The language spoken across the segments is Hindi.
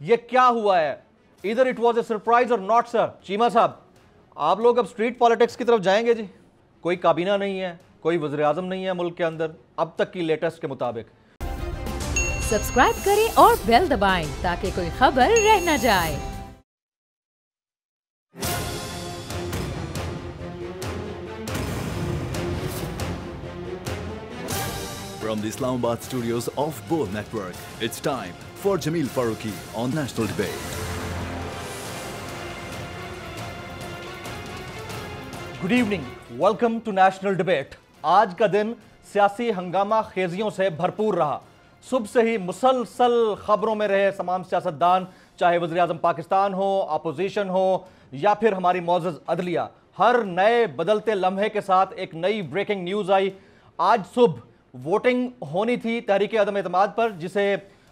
ये क्या हुआ है? इधर इट वॉज ए सरप्राइज और नॉट सर। चीमा साहब, आप लोग अब स्ट्रीट पॉलिटिक्स की तरफ जाएंगे जी? कोई काबीना नहीं है, कोई वज़ीर आज़म नहीं है मुल्क के अंदर अब तक की लेटेस्ट के मुताबिक। सब्सक्राइब करें और बेल दबाएं ताकि कोई खबर रह न जाए। From the Islamabad studios of Bol Network, it's time for Jameel Farooqi on National Debate. Good evening, welcome to national debate. आज का दिन सियासी हंगामा खेजियों से भरपूर रहा। सुबह से ही मुसलसल खबरों में रहे तमाम सियासतदान, चाहे वज़ीर आज़म पाकिस्तान हो, अपोजिशन हो या फिर हमारी मौजूद अदलिया। हर नए बदलते लम्हे के साथ एक नई ब्रेकिंग न्यूज़ आई। आज सुबह वोटिंग होनी थी तहरीक अदम एतमाद पर, जिसे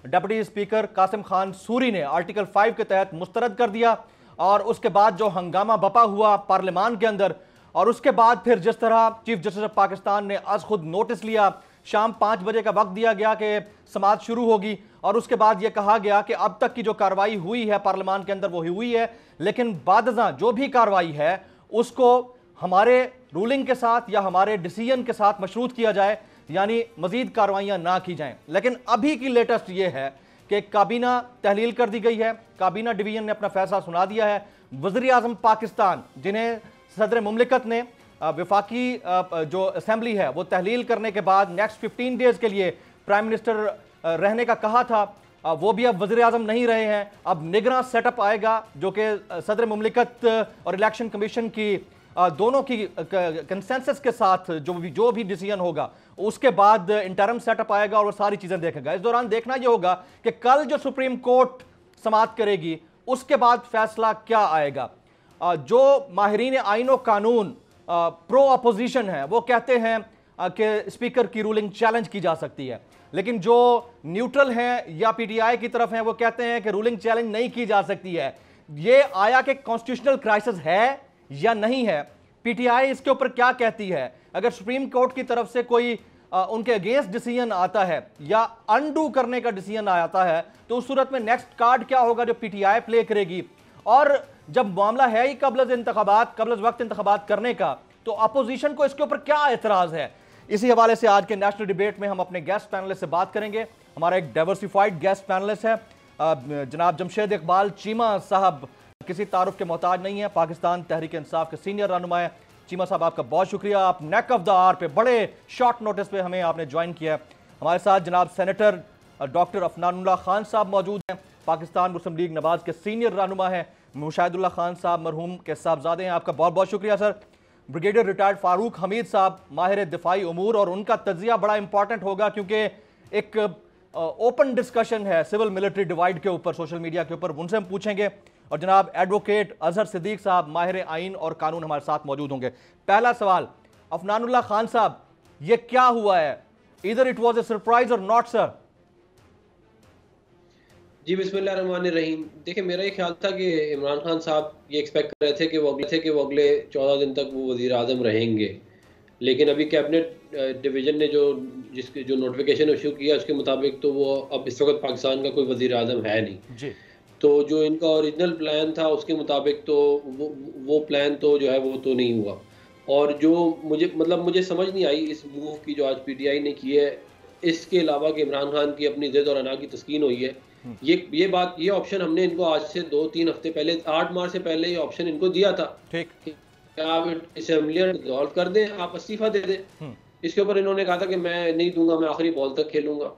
डिप्टी स्पीकर कासिम खान सूरी ने आर्टिकल 5 के तहत मुस्तरद कर दिया। और उसके बाद जो हंगामा बपा हुआ पार्लियामान के अंदर, और उसके बाद फिर जिस तरह चीफ जस्टिस ऑफ पाकिस्तान ने आज खुद नोटिस लिया, शाम 5 बजे का वक्त दिया गया कि समाअत शुरू होगी, और उसके बाद यह कहा गया कि अब तक की जो कार्रवाई हुई है पार्लियामान के अंदर वो हुई है, लेकिन बादज़ां जो भी कार्रवाई है उसको हमारे रूलिंग के साथ या हमारे डिसीजन के साथ मशरूत किया जाए, यानी मजीद कार्रवाइयां ना की जाएं। लेकिन अभी की लेटेस्ट ये है कि काबीना तहलील कर दी गई है, काबीना डिवीजन ने अपना फैसला सुना दिया है। वज़ीर आज़म पाकिस्तान, जिन्हें सदर मुमलिकत ने वफाकी जो असेंबली है वो तहलील करने के बाद नेक्स्ट 15 डेज के लिए प्राइम मिनिस्टर रहने का कहा था, वो भी अब वज़ीर आज़म नहीं रहे हैं। अब निगरान सेटअप आएगा जो कि सदर मुमलिकत और इलेक्शन कमीशन की दोनों की कंसेंसस के साथ जो भी डिसीजन होगा, उसके बाद इंटरम सेटअप आएगा और वो सारी चीज़ें देखेगा। इस दौरान देखना ये होगा कि कल जो सुप्रीम कोर्ट समाअत करेगी उसके बाद फैसला क्या आएगा। जो माहिरीन आईन व कानून प्रो अपोजिशन है वो कहते हैं कि स्पीकर की रूलिंग चैलेंज की जा सकती है, लेकिन जो न्यूट्रल हैं या पीटीआई की तरफ हैं वो कहते हैं कि रूलिंग चैलेंज नहीं की जा सकती है। ये आया कि कॉन्स्टिट्यूशनल क्राइसिस है या नहीं है, पीटीआई इसके ऊपर क्या कहती है। अगर सुप्रीम कोर्ट की तरफ से कोई उनके अगेंस्ट डिसीजन आता है या अनडू करने का डिसीजन आता है, तो उस सूरत में नेक्स्ट कार्ड क्या होगा जो पीटीआई प्ले करेगी। और जब मामला है ही कबल वक्त इंतखाबात करने का, तो अपोजिशन को इसके ऊपर क्या एतराज है। इसी हवाले से आज के नेशनल डिबेट में हम अपने गेस्ट पैनलिस्ट से बात करेंगे। हमारा एक डाइवर्सिफाइड गेस्ट पैनलिस्ट है जनाब जमशेद इकबाल चीमा साहब, किसी तारुफ के मोहताज नहीं है, पाकिस्तान तहरीक इंसाफ के सीनियर रहनुमा है। चीमा साहब, आपका बहुत शुक्रिया, आप नेक ऑफ द आवर पे बड़े शॉर्ट नोटिस पे हमें आपने ज्वाइन किया। हमारे साथ जनाब सेनेटर डॉक्टर अफनानुल्लाह खान साहब मौजूद हैं, पाकिस्तान मुस्लिम लीग नवाज के सीनियर रहनुमा है। मुशाहिदुल्लाह खान साहब मरहूम के साहबजादे हैं, आपका बहुत बहुत शुक्रिया sir. Brigadier retired Farooq Hameed साहब, माहिर दिफाई उमूर, और उनका तजिया बड़ा इंपॉर्टेंट होगा क्योंकि एक ओपन डिस्कशन है सिविल मिलिट्री डिवाइड के ऊपर, सोशल मीडिया के ऊपर, उनसे हम पूछेंगे। और जनाब एडवोकेट अजहर सिद्दीक साहब, माहिर आइन और कानून, हमारे साथ मौजूद होंगे। पहला सवाल, अफनानुल्लाह खान साहब, ये क्या हुआ है? इधर इट वॉज ए सरप्राइज और नॉट सर। जी बिस्मिल्लाहिर्रहमानिर्रहीम। देखिए, मेरा ये ख्याल था कि इमरान खान साहब ये एक्सपेक्ट कर रहे थे कि वो अगले 14 दिन तक वो वज़ीर आज़म रहेंगे, लेकिन अभी कैबिनेट डिवीज़न ने जो नोटिफिकेशन इशू किया उसके मुताबिक तो वो अब इस वक्त पाकिस्तान का कोई वज़ीर आज़म है नहीं जी। तो जो इनका ओरिजिनल प्लान था उसके मुताबिक तो वो प्लान तो जो है वो तो नहीं हुआ। और जो मुझे समझ नहीं आई इस मूव की जो आज पीटीआई ने की है, इसके अलावा कि इमरान खान की अपनी ज़िद और अना की तस्कीन हुई है। ये ऑप्शन हमने इनको आज से 2-3 हफ्ते पहले, 8 मार्च से पहले ये ऑप्शन इनको दिया था, ठीक, आप असेंबली डिसॉल्व कर दें, आप इस्तीफा दे दें। इसके ऊपर इन्होंने कहा था कि मैं नहीं दूंगा, मैं आखिरी बॉल तक खेलूंगा।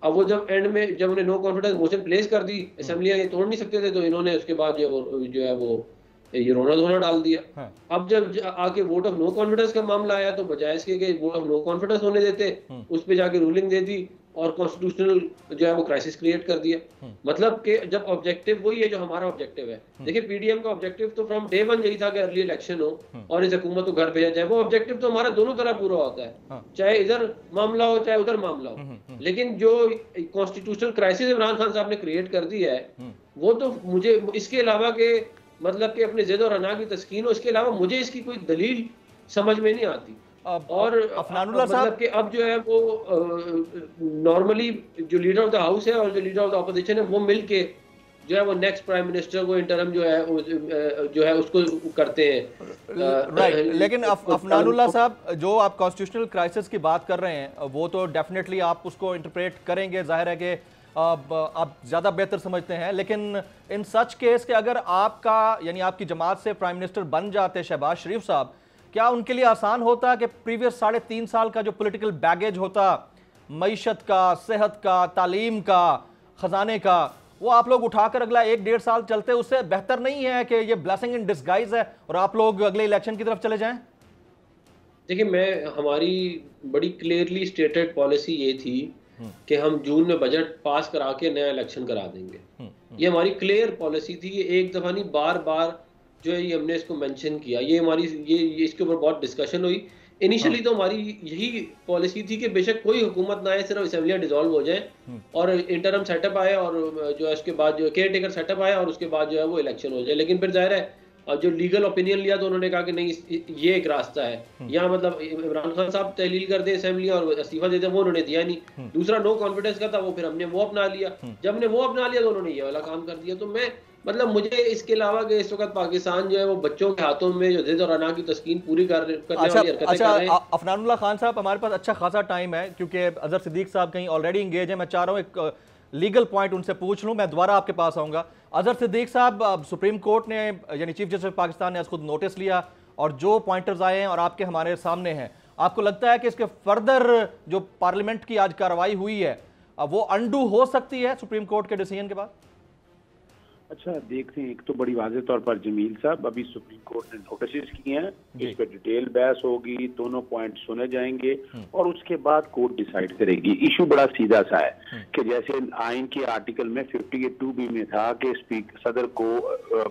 अब वो जब एंड में जब उन्हें नो कॉन्फिडेंस मोशन प्लेस कर दी, असेंबली ये तोड़ नहीं सकते थे, तो इन्होंने उसके बाद जो है वो ये रोना धोना डाल दिया। अब जब आके वोट ऑफ नो कॉन्फिडेंस का मामला आया तो बजाय इसके कि वोट ऑफ नो कॉन्फिडेंस होने देते, उस पे जाके रूलिंग दे दी और कॉन्स्टिट्यूशनल जो है वो क्राइसिस क्रिएट कर दिया। मतलब कि जब ऑब्जेक्टिव वही है जो हमारा ऑब्जेक्टिव है। देखिए, पीडीएम का ऑब्जेक्टिव तो फ्रॉम डे वन यही था कि अर्ली इलेक्शन हो और इस हुकूमत को घर भेजा जाए। वो ऑब्जेक्टिव तो हमारा दोनों तरह पूरा होता है, चाहे इधर मामला हो चाहे उधर मामला हो। लेकिन जो कॉन्स्टिट्यूशनल क्राइसिस इमरान खान साहब ने क्रिएट कर दी है, वो तो मुझे इसके अलावा के मतलब कि अपने ज़िद और अना की तस्कीन हो, इसके अलावा मुझे इसकी कोई दलील समझ में नहीं आती। और मतलब कि अब जो है वो नॉर्मली जो लीडर ऑफ द हाउस है और जो लीडर ऑफ द अपोजिशन है वो मिलके जो है वो नेक्स्ट प्राइम मिनिस्टर को इंटरम जो है उसको करते हैं। राइट, लेकिन अफनानुल्लाह साहब, जो आप कॉन्स्टिट्यूशनल क्राइसिस की बात कर रहे हैं वो तो डेफिनेटली आप उसको इंटरप्रेट करेंगे, जाहिर है कि आप ज़्यादा बेहतर समझते हैं, लेकिन इन सच केस के अगर आपका यानी आपकी जमात से प्राइम मिनिस्टर बन जाते शहबाज शरीफ साहब, क्या उनके लिए आसान होता कि प्रीवियस 3.5 साल का जो पॉलिटिकल बैगेज होता, मईशत का, सेहत का, तालीम का, खजाने का, वो आप लोग उठाकर अगला 1-1.5 साल चलते? उससे बेहतर नहीं है कि ये ब्लेसिंग इन डिस्गाइज है और आप लोग अगले इलेक्शन की तरफ चले जाएं? देखिए, हमारी बड़ी क्लियरली स्टेटेड पॉलिसी ये थी कि हम जून में बजट पास करा के नया इलेक्शन करा देंगे। ये हमारी क्लियर पॉलिसी थी। ये एक दफा नहीं, बार बार जो है ये हमने इसको मेंशन किया। ये हमारी ये इसके ऊपर बहुत डिस्कशन हुई। इनिशियली तो हमारी यही पॉलिसी थी कि बेशक कोई हुकूमत ना आए, सिर्फ असेंबलियां डिसॉल्व हो जाए और इंटरम सेटअप आए और जो है उसके बाद जो केयर टेकर सेटअप आए और उसके बाद जो है वो इलेक्शन हो जाए। लेकिन फिर जाहिर है जो लीगल ओपिनियन लिया तो उन्होंने कहा कि नहीं, ये एक रास्ता है। यहाँ मतलब इमरान खान साहब तहलील कर दे असेंबली और इस्तीफा देते, वो उन्होंने दिया नहीं। दूसरा नो कॉन्फिडेंस का था, वो फिर हमने वो अपना लिया। जब हमने वो अपना लिया तो उन्होंने ये वाला काम कर दिया। तो मैं मतलब मुझे इसके अलावा कि इस वक्त पाकिस्तान जो है वो बच्चों के हाथों में जो जिद और अना की तस्कीन पूरी करने वाली हरकतें कर रहे हैं। अफनानुल्लाह खान साहब, हमारे पास अच्छा खासा टाइम है क्योंकि अजहर सिद्दीक साहब कहीं ऑलरेडी इंगेज है। मैं चाह रहा हूँ एक लीगल पॉइंट उनसे पूछ लूँ, मैं दोबारा आपके पास आऊँगा। अजहर सिद्दीक साहब, सुप्रीम कोर्ट ने यानी चीफ जस्टिस पाकिस्तान ने खुद नोटिस लिया और जो पॉइंटर्स आए हैं और आपके हमारे सामने हैं, आपको लगता है कि इसके फर्दर जो पार्लियामेंट की आज कार्रवाई हुई है वो अंडू हो सकती है सुप्रीम कोर्ट के डिसीजन के बाद? अच्छा, देखते हैं। एक तो बड़ी वाज़ेह तौर पर जमील साहब, अभी सुप्रीम कोर्ट ने नोटिस किए हैं, इस पर डिटेल बहस होगी, दोनों पॉइंट सुने जाएंगे और उसके बाद कोर्ट डिसाइड करेगी। इशू बड़ा सीधा सा है कि जैसे आइन के आर्टिकल में 58(2)B में था कि सदर को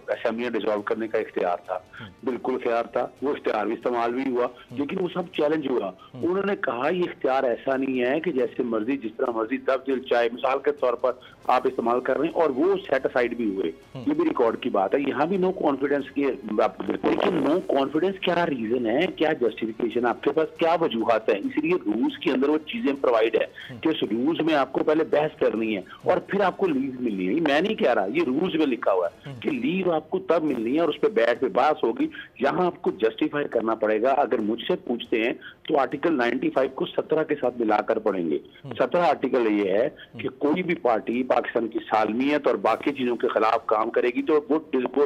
असेंबली डिसॉल्व करने का इख्तियार था, बिल्कुल इख्तियार था, वो इख्तियार भी इस्तेमाल भी हुआ, लेकिन वो सब चैलेंज हुआ। उन्होंने कहा ये इख्तियार ऐसा नहीं है कि जैसे मर्जी जिस तरह मर्जी तब दिल चाहे मिसाल के तौर पर आप इस्तेमाल कर रहे हैं, और वो सेटिस्फाइड भी हुए। ये भी रिकॉर्ड की बात है। यहाँ भी नो कॉन्फिडेंस की बात, लेकिन नो कॉन्फिडेंस क्या रीजन है, क्या जस्टिफिकेशन, आपके पास क्या वजूहात है? इसलिए रूल्स के अंदर वो चीजें प्रोवाइड है कि उस रूल्स में आपको पहले बहस करनी है और फिर आपको लीव मिलनी है। मैं नहीं कह रहा, ये रूल्स में लिखा हुआ है कि लीव आपको तब मिलनी है और उस पर बैठ पे बहस होगी। यहाँ आपको जस्टिफाई करना पड़ेगा। अगर मुझसे पूछते हैं तो आर्टिकल 95 को 17 के साथ मिलाकर पढ़ेंगे। 17 आर्टिकल ये है कि कोई भी पार्टी पाकिस्तान की सालमियत और बाकी चीजों के खिलाफ काम करेगी तो वो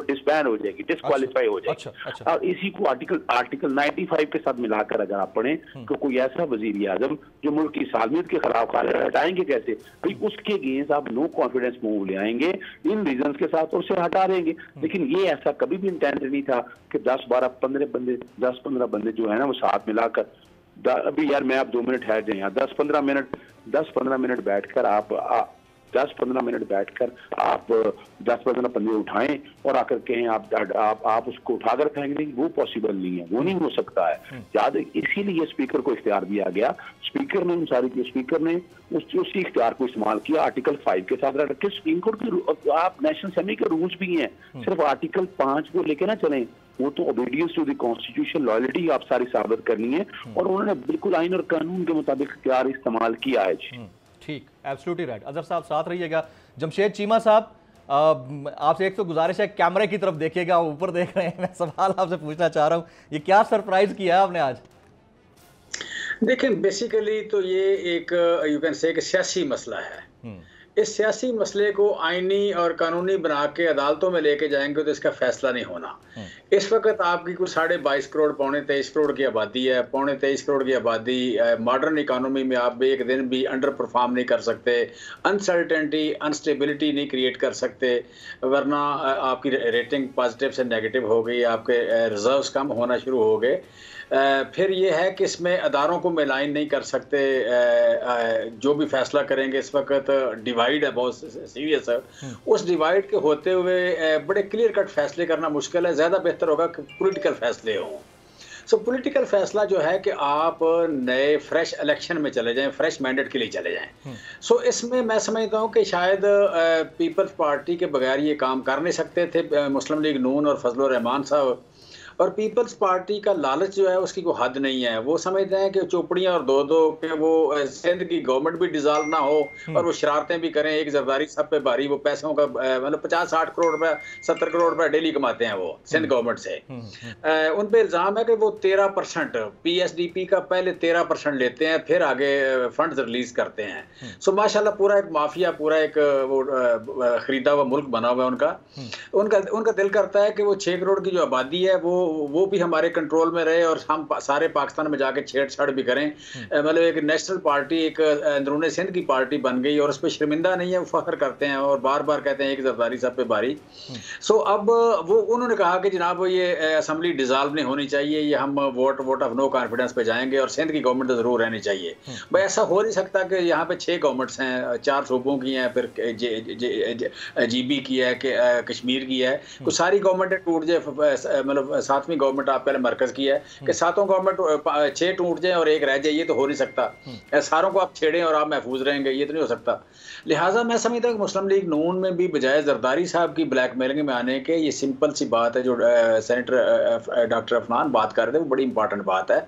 डिसबैंड हो जाएगी, डिस्क्वालीफाई हो जाएगी। और इसी को आर्टिकल 95 के साथ मिलाकर अगर आप पढ़ें तो कोई ऐसा वजीर आजम जो मुल्क की सालमियत के खिलाफ हटाएंगे कैसे भाई, उसके अगेंस्ट आप नो कॉन्फिडेंस मूव ले आएंगे इन रीजन के साथ और उसे हटा देंगे। लेकिन ये ऐसा कभी भी इंटेंट नहीं था कि 10, 12, 15 बंदे जो है ना वो साथ मिलाकर अभी यार मैं आप 2 मिनट ठहर जाए, 10-15 मिनट बैठकर आप 10-15 मिनट बैठकर आप 10-15 बंदे उठाएं और आकर कहें आप उसको उठाकर फेंक देंगे, वो पॉसिबल नहीं है, वो नहीं हो सकता है। याद, इसीलिए स्पीकर को इख्तियार दिया गया। स्पीकर ने उसी इख्तियार को इस्तेमाल किया, आर्टिकल 5 के साथ रख के। सुप्रीम कोर्ट के आप नेशनल असेंबली के रूल्स भी हैं, सिर्फ आर्टिकल 5 को लेके ना चलें, वो तो obedience to the constitution, loyalty आप सारी साबित करनी है और उन्होंने बिल्कुल आइन और कानून के मुताबिक इख्तियार इस्तेमाल किया है। ठीक, एब्सोल्युटली राइट। अजहर साहब साथ रहिएगा। जमशेद चीमा साहब, आपसे एक तो गुजारिश है, कैमरे की तरफ देखिएगा, ऊपर देख रहे हैं। मैं सवाल आपसे पूछना चाह रहा हूँ, ये क्या सरप्राइज किया है आपने आज? देखिए, बेसिकली तो ये एक यू कैन से सियासी मसला है। इस सियासी मसले को आईनी और कानूनी बना के अदालतों में लेके जाएंगे तो इसका फैसला नहीं होना। इस वक्त आपकी कुछ 22.5 करोड़, 23 करोड़ की आबादी है। 23 करोड़ की आबादी मॉडर्न इकोनॉमी में आप एक दिन भी अंडर परफॉर्म नहीं कर सकते, अनसर्टेनिटी, अनस्टेबिलिटी नहीं क्रिएट कर सकते, वरना आपकी रेटिंग पॉजिटिव से नेगेटिव हो गई, आपके रिजर्व्स कम होना शुरू हो गए। फिर ये है कि इसमें अदारों को मिलाइन नहीं कर सकते, जो भी फैसला करेंगे इस वक्त डिवाइड है, बहुत सीरियस है। उस डिवाइड के होते हुए बड़े क्लियर कट फैसले करना मुश्किल है। ज़्यादा बेहतर होगा कि पॉलिटिकल फैसले हों। सो पॉलिटिकल फैसला जो है कि आप नए फ्रेश इलेक्शन में चले जाएं, फ्रेश मैंडेट के लिए चले जाएं। सो इसमें मैं समझता हूं कि शायद पीपल्स पार्टी के बगैर ये काम कर नहीं सकते थे मुस्लिम लीग नून और फजलुर रहमान साहब, और पीपल्स पार्टी का लालच जो है उसकी कोई हद नहीं है। वो समझते हैं कि चोपड़ियां और दो के वो सिंध की गवर्नमेंट भी डिसॉल्व ना हो और वो शरारतें भी करें, एक जरदारी सब पे भारी, वो पैसों का मतलब 50-60 करोड़ रुपए 70 करोड़ रुपए डेली कमाते हैं वो सिंध गवर्नमेंट से। उन पे इल्जाम है कि वो 13% PSDP का पहले 13% लेते हैं, फिर आगे फंड्स रिलीज करते हैं। सो माशाल्लाह पूरा एक माफिया, पूरा एक वो खरीदा हुआ मुल्क बना हुआ है उनका दिल करता है कि वो 6 करोड़ की जो आबादी है वो भी हमारे कंट्रोल में रहे और हम सारे पाकिस्तान में जाके छेड़छाड़ भी करें। मतलब एक नेशनल पार्टी, एक अंदरूनी सिंध की पार्टी बन गई और उस पर शर्मिंदा नहीं है, वो फख्र करते हैं और बार बार कहते हैं एक जरदारी साहब पे बारी। सो अब वो उन्होंने कहा कि जनाब ये असेंबली डिसॉल्व नहीं होनी चाहिए, ये हम वोट ऑफ नो कॉन्फिडेंस पे जाएंगे और सिंध की गवर्नमेंट तो जरूर रहनी चाहिए। भाई ऐसा हो नहीं सकता कि यहाँ पे 6 गवर्नमेंट्स हैं, 4 सूबों की हैं, फिर GB की है, कश्मीर की है, कुछ सारी गवर्नमेंट टूट जाए, मतलब 7वीं गवर्नमेंट आप पहले मरकज की है कि 7 गवर्नमेंट 6 टूट जाए और एक रह जाए, ये तो हो नहीं सकता। सारों को आप छेड़ें और आप महफूज रहेंगे, ये तो नहीं हो सकता। लिहाजा मैं समझता हूँ कि मुस्लिम लीग नून में भी बजाय जरदारी साहब की ब्लैकमेलिंग में आने के, ये सिंपल सी बात है जो सेनेटर डॉक्टर अफनान बात कर रहे थे, वो बड़ी इंपॉर्टेंट बात है।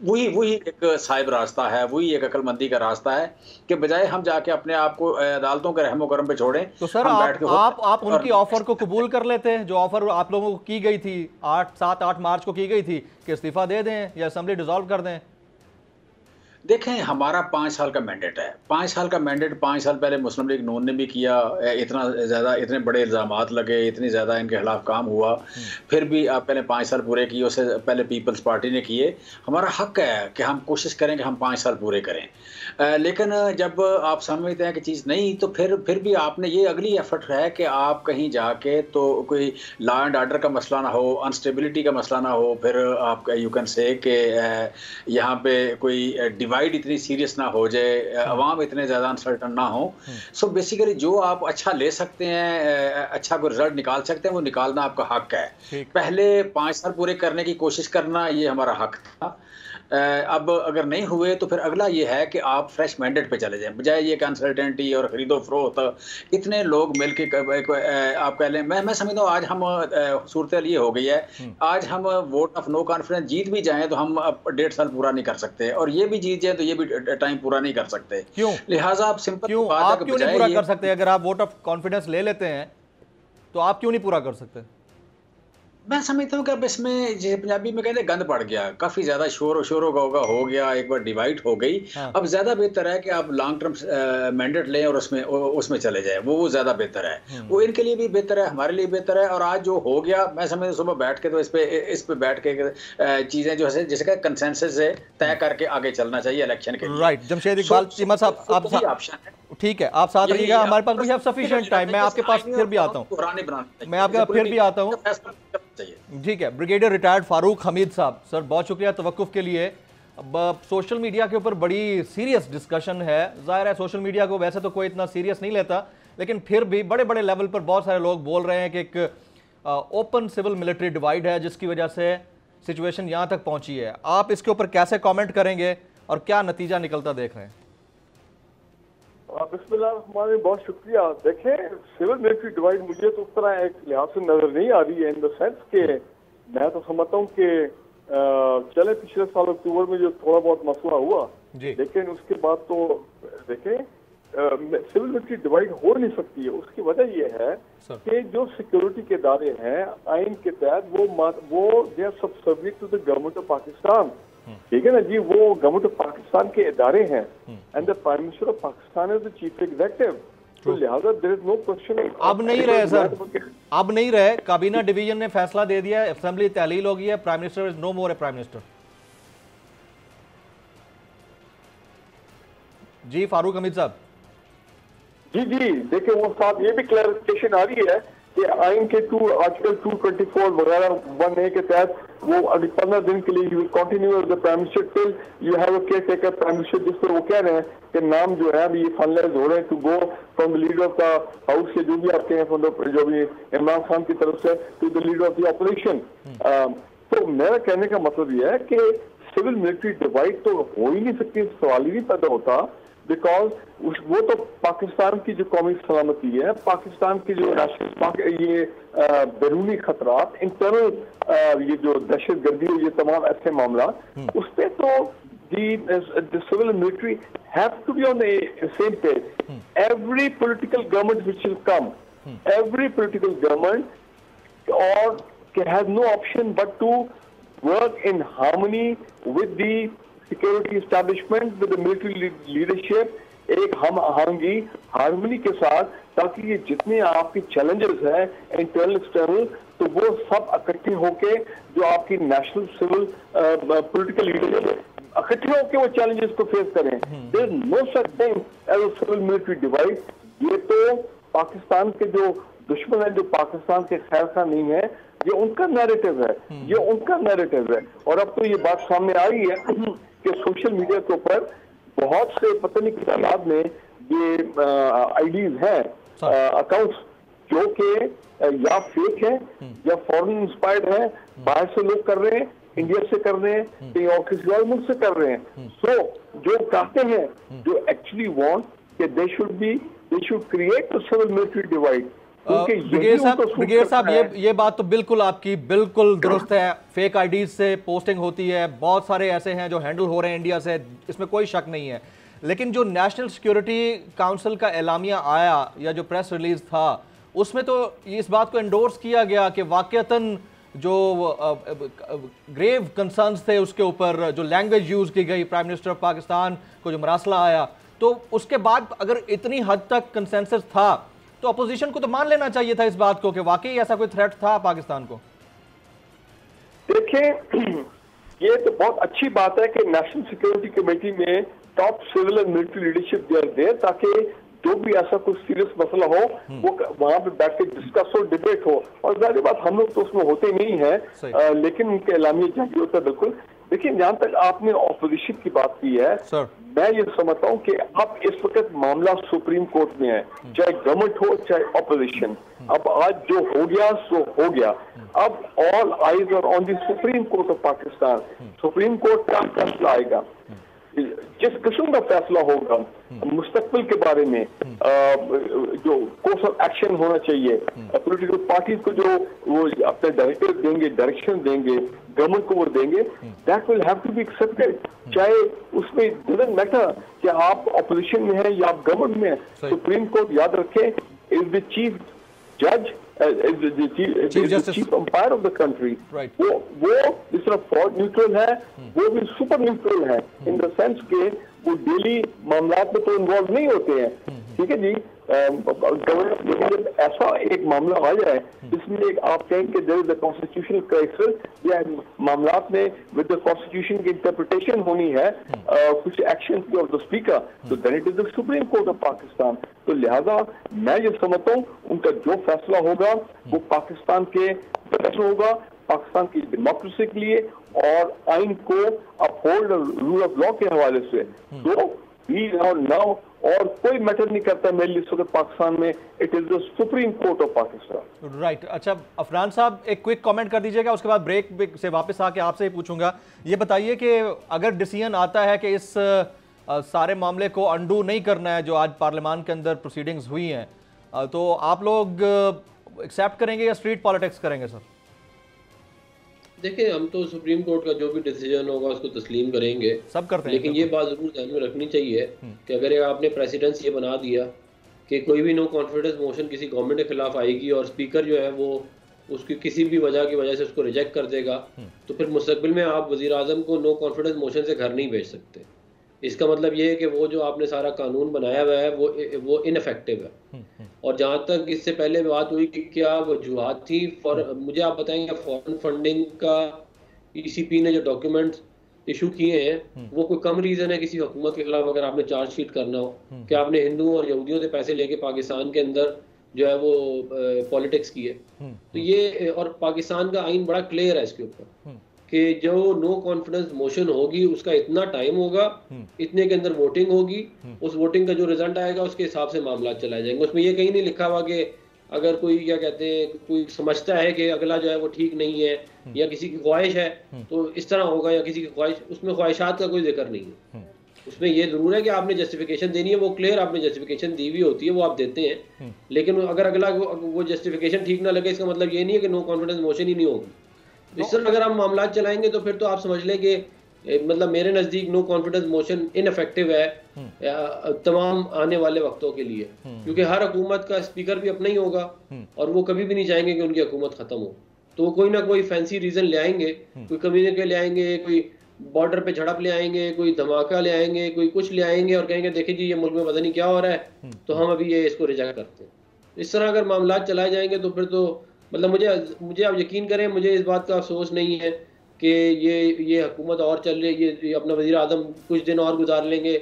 वही एक साहिब रास्ता है, वही एक अक्लमंदी का रास्ता है कि बजाय हम जाके अपने आप को अदालतों के रहमो करम पे छोड़ें, तो सर आप उनकी ऑफर को कबूल कर लेते हैं जो ऑफर आप लोगों को की गई थी 7-8 मार्च को की गई थी कि इस्तीफा दे दें या असेंबली डिसॉल्व कर दें। देखें हमारा 5 साल का मैंडेट है, 5 साल का मैंडेट 5 साल पहले मुस्लिम लीग नून ने भी किया, इतने बड़े इल्ज़ामात लगे, इतनी ज़्यादा इनके खिलाफ काम हुआ, फिर भी आप पहले 5 साल पूरे किए, उससे पहले पीपल्स पार्टी ने किए। हमारा हक है कि हम कोशिश करें कि हम 5 साल पूरे करें, लेकिन जब आप समझते हैं कि चीज़ नहीं, तो फिर भी आपने ये अगली एफर्ट है कि आप कहीं जाके तो कोई लॉ एंड ऑर्डर का मसला ना हो, अनस्टेबिलिटी का मसला ना हो, फिर आप यू कैन से कि यहाँ पे कोई डिवाइड इतनी सीरियस ना हो जाए, अवाम इतने ज़्यादा अनसर्टन ना हो। सो बेसिकली जो आप अच्छा ले सकते हैं, अच्छा कोई रिजल्ट निकाल सकते हैं, वो निकालना आपका हक है। पहले 5 साल पूरे करने की कोशिश करना ये हमारा हक था। अब अगर नहीं हुए तो फिर अगला ये है कि आप फ्रेश मैंडेट पे चले जाएं, बजाय ये कंसल्टेंटी और खरीदो फरोख्त। इतने लोग मिलके आप कह लें, मैं समझता हूँ आज हम सूरत ये हो गई है, आज हम वोट ऑफ नो कॉन्फिडेंस जीत भी जाएं तो हम 1.5 साल पूरा नहीं कर सकते, और ये भी जीत जाए तो ये भी टाइम पूरा नहीं कर सकते। क्यों? लिहाजा आप सिंपल क्यों आप क्यों नहीं पूरा कर सकते? अगर आप वोट ऑफ कॉन्फिडेंस ले लेते हैं तो आप क्यों नहीं पूरा कर सकते? मैं समझता हूँ कि अब इसमें जैसे पंजाबी में कहते हैं गंद पड़ गया, काफी ज्यादा शोर गौगा हो गया, एक बार डिवाइड हो गई। अब ज्यादा बेहतर है कि आप लॉन्ग टर्म मैंडेट लें और उसमें चले जाए, वो ज्यादा बेहतर है। वो इनके लिए भी बेहतर है, हमारे लिए बेहतर है। और आज जो हो गया, मैं समझता हूँ सुबह बैठ के तो इस पे बैठ के चीजें जो है जिसका कंसेंसस है तय करके आगे चलना चाहिए इलेक्शन के लिए। राइट, जमशेद इकबाल चीमा साहब, आप ऑप्शन है, ठीक है, आप साथ रहिएगा, हमारे पास भी है सफिशिएंट टाइम। मैं आपके पास फिर भी आता हूँ, ठीक है। ब्रिगेडियर रिटायर्ड फारूक हमीद साहब, सर बहुत शुक्रिया तवक्कुफ के लिए। अब सोशल मीडिया के ऊपर बड़ी सीरियस डिस्कशन है, जाहिर है सोशल मीडिया को वैसे तो कोई इतना सीरियस नहीं लेता, लेकिन फिर भी बड़े बड़े लेवल पर बहुत सारे लोग बोल रहे हैं कि एक ओपन सिविल मिलिट्री डिवाइड है जिसकी वजह से सिचुएशन यहाँ तक पहुँची है। आप इसके ऊपर कैसे कॉमेंट करेंगे और क्या नतीजा निकलता देख रहे हैं? बिस्मिल्लाह, हमारे बहुत शुक्रिया। देखें, सिविल मिलिट्री डिवाइड मुझे तो उस तरह एक लिहाज से नजर नहीं आ रही है, इन द सेंस के मैं तो समझता हूँ कि चले पिछले साल अक्टूबर में जो थोड़ा बहुत मसला हुआ, लेकिन उसके बाद तो देखें सिविल मिलिट्री डिवाइड हो नहीं सकती है। उसकी वजह यह है कि जो सिक्योरिटी के इदारे हैं आइन के तहत वो they are subject to the government of Pakistan, ठीक है ना जी, वो गवर्नमेंट ऑफ पाकिस्तान के इदारे हैं and the prime minister of Pakistan is the chief executive. तो लिहाजा देयर इज नो क्वेश्चन। अब नहीं रहे सर, अब नहीं रहे, काबीना डिवीजन ने फैसला दे दिया, असेंबली तहलील हो गई है, prime minister is no more a prime minister. जी फारूक हमीद साहब। जी देखिए, वो साहब ये भी क्लैरिफिकेशन आ रही है कि आइन के आर्टिकल 224 वगैरह 1A के तहत वो अभी 15 दिन के लिए you will continue as the prime minister till you have a caretaker prime minister, जिस पर वो कह रहे हैं कि नाम जो है अभी ये फाइनलाइज हो रहे हैं to go from the leader of the house के जो भी आपके हैं फ्रॉम द जो भी इमरान खान की तरफ से to the leader of the opposition. तो मेरा कहने का मतलब ये है कि सिविल मिलिट्री डिवाइड तो हो ही नहीं सकती, सवाल ही नहीं पैदा होता। बिकॉज वो तो पाकिस्तान की जो कौमी सलामती है, पाकिस्तान की जो नेशनल ये बैरूनी खतरात, इंटरनल ये जो दहशत गर्दी और ये तमाम ऐसे मामला, उस पर तो the civil and military have to be on the same page. Every political government which will come, every political government or has no option but to work in harmony with the security establishment, with the military leadership, एक हम हार्मनी के साथ, ताकि ये जितने आपके चैलेंजेस हैं इंटरनल एक्सटर्नल, तो वो सब इकट्ठे होके जो आपकी नेशनल सिविल पॉलिटिकल लीडर इकट्ठे होके वो चैलेंजेस को फेस करें. There is no such thing as a civil military divide. ये तो पाकिस्तान के जो दुश्मन है, जो पाकिस्तान के खैर खा नहीं है, ये उनका नैरेटिव है, ये उनका नैरेटिव है. और अब तो ये बात सामने आई है कि सोशल मीडिया के ऊपर बहुत से पता नहीं किस तादाद में ये आईडीज हैं, अकाउंट्स जो कि या फेक है या फॉरेन इंस्पायर्ड है, बाहर से लोग कर रहे हैं, इंडिया से कर रहे हैं, कहीं और किसी और मुल्क से कर रहे हैं. सो जो चाहते हैं, जो एक्चुअली वांट कि they should create a civil military divide. Brigadier साहब, ये बात तो बिल्कुल आपकी बिल्कुल दुरुस्त है. फेक आईडीज से पोस्टिंग होती है, बहुत सारे ऐसे हैं जो हैंडल हो रहे हैं इंडिया से, इसमें कोई शक नहीं है. लेकिन जो नेशनल सिक्योरिटी काउंसिल का एलामिया आया या जो प्रेस रिलीज था, उसमें तो इस बात को एंडोर्स किया गया कि वाकईतन जो ग्रेव कंसर्न्स थे उसके ऊपर जो लैंग्वेज यूज की गई, प्राइम मिनिस्टर ऑफ पाकिस्तान को जो मरासला आया, तो उसके बाद अगर इतनी हद तक कंसेंसस था तो अपोजिशन को तो मान लेना चाहिए था इस बात को कि वाकई ऐसा कोई थ्रेट था पाकिस्तान को. देखें, ये तो बहुत अच्छी बात है कि नेशनल सिक्योरिटी कमेटी में top civil and military leadership दे, ताकि जो भी ऐसा कुछ सीरियस मसला हो वो वहां पे बैठ के डिस्कस हो, डिबेट हो. और जाहिर बात हम लोग तो उसमें होते नहीं है, लेकिन उनके एलामिया जारी होता है. बिल्कुल. देखिए, जहां तक आपने ऑपोजिशन की बात की है, मैं ये समझता हूँ कि अब इस वक्त मामला सुप्रीम कोर्ट में है, चाहे गवर्नमेंट हो चाहे ऑपोजिशन. अब आज जो हो गया सो हो गया. अब all eyes are on the supreme court of Pakistan. Supreme court का फैसला आएगा, जिस किस्म का फैसला होगा मुस्तकबिल के बारे में, जो कोर्स ऑफ एक्शन होना चाहिए, पॉलिटिकल पार्टीज को जो वो अपने डायरेक्शन देंगे, गवर्नमेंट को वो देंगे, that will have to be accepted. चाहे उसमें डजंट मैटर कि आप ऑपोजिशन में हैं या आप गवर्नमेंट में हैं. सुप्रीम कोर्ट याद रखें इज द चीफ जज, chief umpire of the country. वो जिस तरह फ्रॉड न्यूट्रल है, वो भी सुपर न्यूट्रल है, इन द सेंस के वो डेली मामलात में तो इन्वॉल्व नहीं होते हैं. ठीक है जी. गवर्नमेंट जब ऐसा एक मामला आ जाए जिसमें एक आप कहें कि there is a constitutional crisis या मामलात में विद द कॉन्स्टिट्यूशन की इंटरप्रिटेशन होनी है, कुछ एक्शन ऑफ द स्पीकर, तो then it is the supreme court of Pakistan. तो लिहाजा मैं ये समझता हूँ उनका जो फैसला होगा वो पाकिस्तान के बेस्ट होगा, पाकिस्तान की डेमोक्रेसी के लिए और आइन को अपहोल्ड रूल ऑफ लॉ के हवाले से. तो भी नाउ और कोई मैटर नहीं करता मेरे लिए इस वक्त पाकिस्तान में. It is the supreme court of Pakistan. Right. अच्छा, अफरान साहब एक क्विक कमेंट कर दीजिएगा, उसके बाद ब्रेक से वापस आके आपसे ही पूछूंगा. ये बताइए कि अगर डिसीजन आता है कि इस सारे मामले को अंडू नहीं करना है जो आज पार्लियामान के अंदर प्रोसीडिंग्स हुई हैं, तो आप लोग एक्सेप्ट करेंगे या स्ट्रीट पॉलिटिक्स करेंगे सर? देखिए, हम तो सुप्रीम कोर्ट का जो भी डिसीजन होगा उसको तस्लीम करेंगे, सब करते हैं. लेकिन ये बात जरूर ध्यान में रखनी चाहिए कि अगर आपने प्रेसिडेंस ये बना दिया कि कोई भी नो कॉन्फिडेंस मोशन किसी गवर्नमेंट के खिलाफ आएगी और स्पीकर जो है वो उसकी किसी भी वजह की वजह से उसको रिजेक्ट कर देगा, तो फिर मुस्तकबिल में आप वजीर आजम को नो कॉन्फिडेंस मोशन से घर नहीं भेज सकते. इसका मतलब ये है कि वो जो आपने सारा कानून बनाया हुआ है वो इनफेक्टिव है. और जहाँ तक इससे पहले बात हुई कि क्या वजूहत थी, मुझे आप बताएंगे फॉरेन फंडिंग का ईसीपी ने जो डॉक्यूमेंट्स इशू किए हैं वो कोई कम रीजन है किसी हुकूमत के खिलाफ अगर आपने चार्जशीट करना हो कि आपने हिंदुओं और यहूदियों से पैसे लेके पाकिस्तान के अंदर जो है वो पॉलिटिक्स की है. तो ये और पाकिस्तान का आइन बड़ा क्लियर है इसके ऊपर कि जो नो कॉन्फिडेंस मोशन होगी उसका इतना टाइम होगा, इतने के अंदर वोटिंग होगी, उस वोटिंग का जो रिजल्ट आएगा उसके हिसाब से मामला चलाए जाएंगे. उसमें ये कहीं नहीं लिखा हुआ कि अगर कोई क्या कहते हैं कोई समझता है कि अगला जो है वो ठीक नहीं है या किसी की ख्वाहिश है तो इस तरह होगा या किसी की ख्वाहिश, उसमें ख्वाहिशात का कोई जिक्र नहीं है. उसमें ये जरूर है कि आपने जस्टिफिकेशन देनी है, वो क्लियर आपने जस्टिफिकेशन दी हुई होती है, वो आप देते हैं। लेकिन अगर अगला वो जस्टिफिकेशन ठीक ना लगे, इसका मतलब ये नहीं है कि नो कॉन्फिडेंस मोशन ही नहीं होगी। इस तरह अगर हम मामला चलाएंगे तो फिर तो आप समझ लें कि मतलब मेरे नज़दीक नो कॉन्फिडेंस मोशन इनफेक्टिव है तमाम आने वाले वक्तों के लिए, क्योंकि हर हुकूमत का स्पीकर भी अपना ही होगा और वो कभी भी नहीं चाहेंगे कि उनकी हुकूमत खत्म हो, तो वो कोई ना कोई फैंसी रीजन ले आएंगे, कोई कम्युनिके ले आएंगे, कोई बॉर्डर पे झड़प ले आएंगे, कोई धमाका ले आएंगे, कोई कुछ ले आएंगे और कहेंगे देखिए जी ये मुल्क में पता नहीं क्या हो रहा है, तो हम अभी ये इसको रिजेक्ट करते हैं। इस तरह अगर मामला चलाए जाएंगे तो फिर तो मतलब मुझे आप यकीन करें, मुझे इस बात का अफसोस नहीं है कि ये हुकूमत और चल रही है, ये अपना वज़ीर आज़म कुछ दिन और गुजार लेंगे,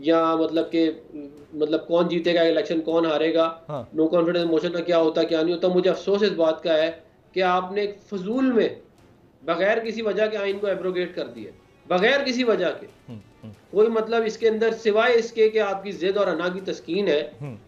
या मतलब कौन जीतेगा इलेक्शन, कौन हारेगा, नो कॉन्फिडेंस मोशन का क्या होता क्या नहीं होता। मुझे अफसोस इस बात का है कि आपने एक फजूल में बगैर किसी वजह के आइन को एब्रोगेट कर दिया, बगैर किसी वजह के। कोई मतलब इसके अंदर सिवाय इसके कि आपकी जिद और अना की तस्कीन है,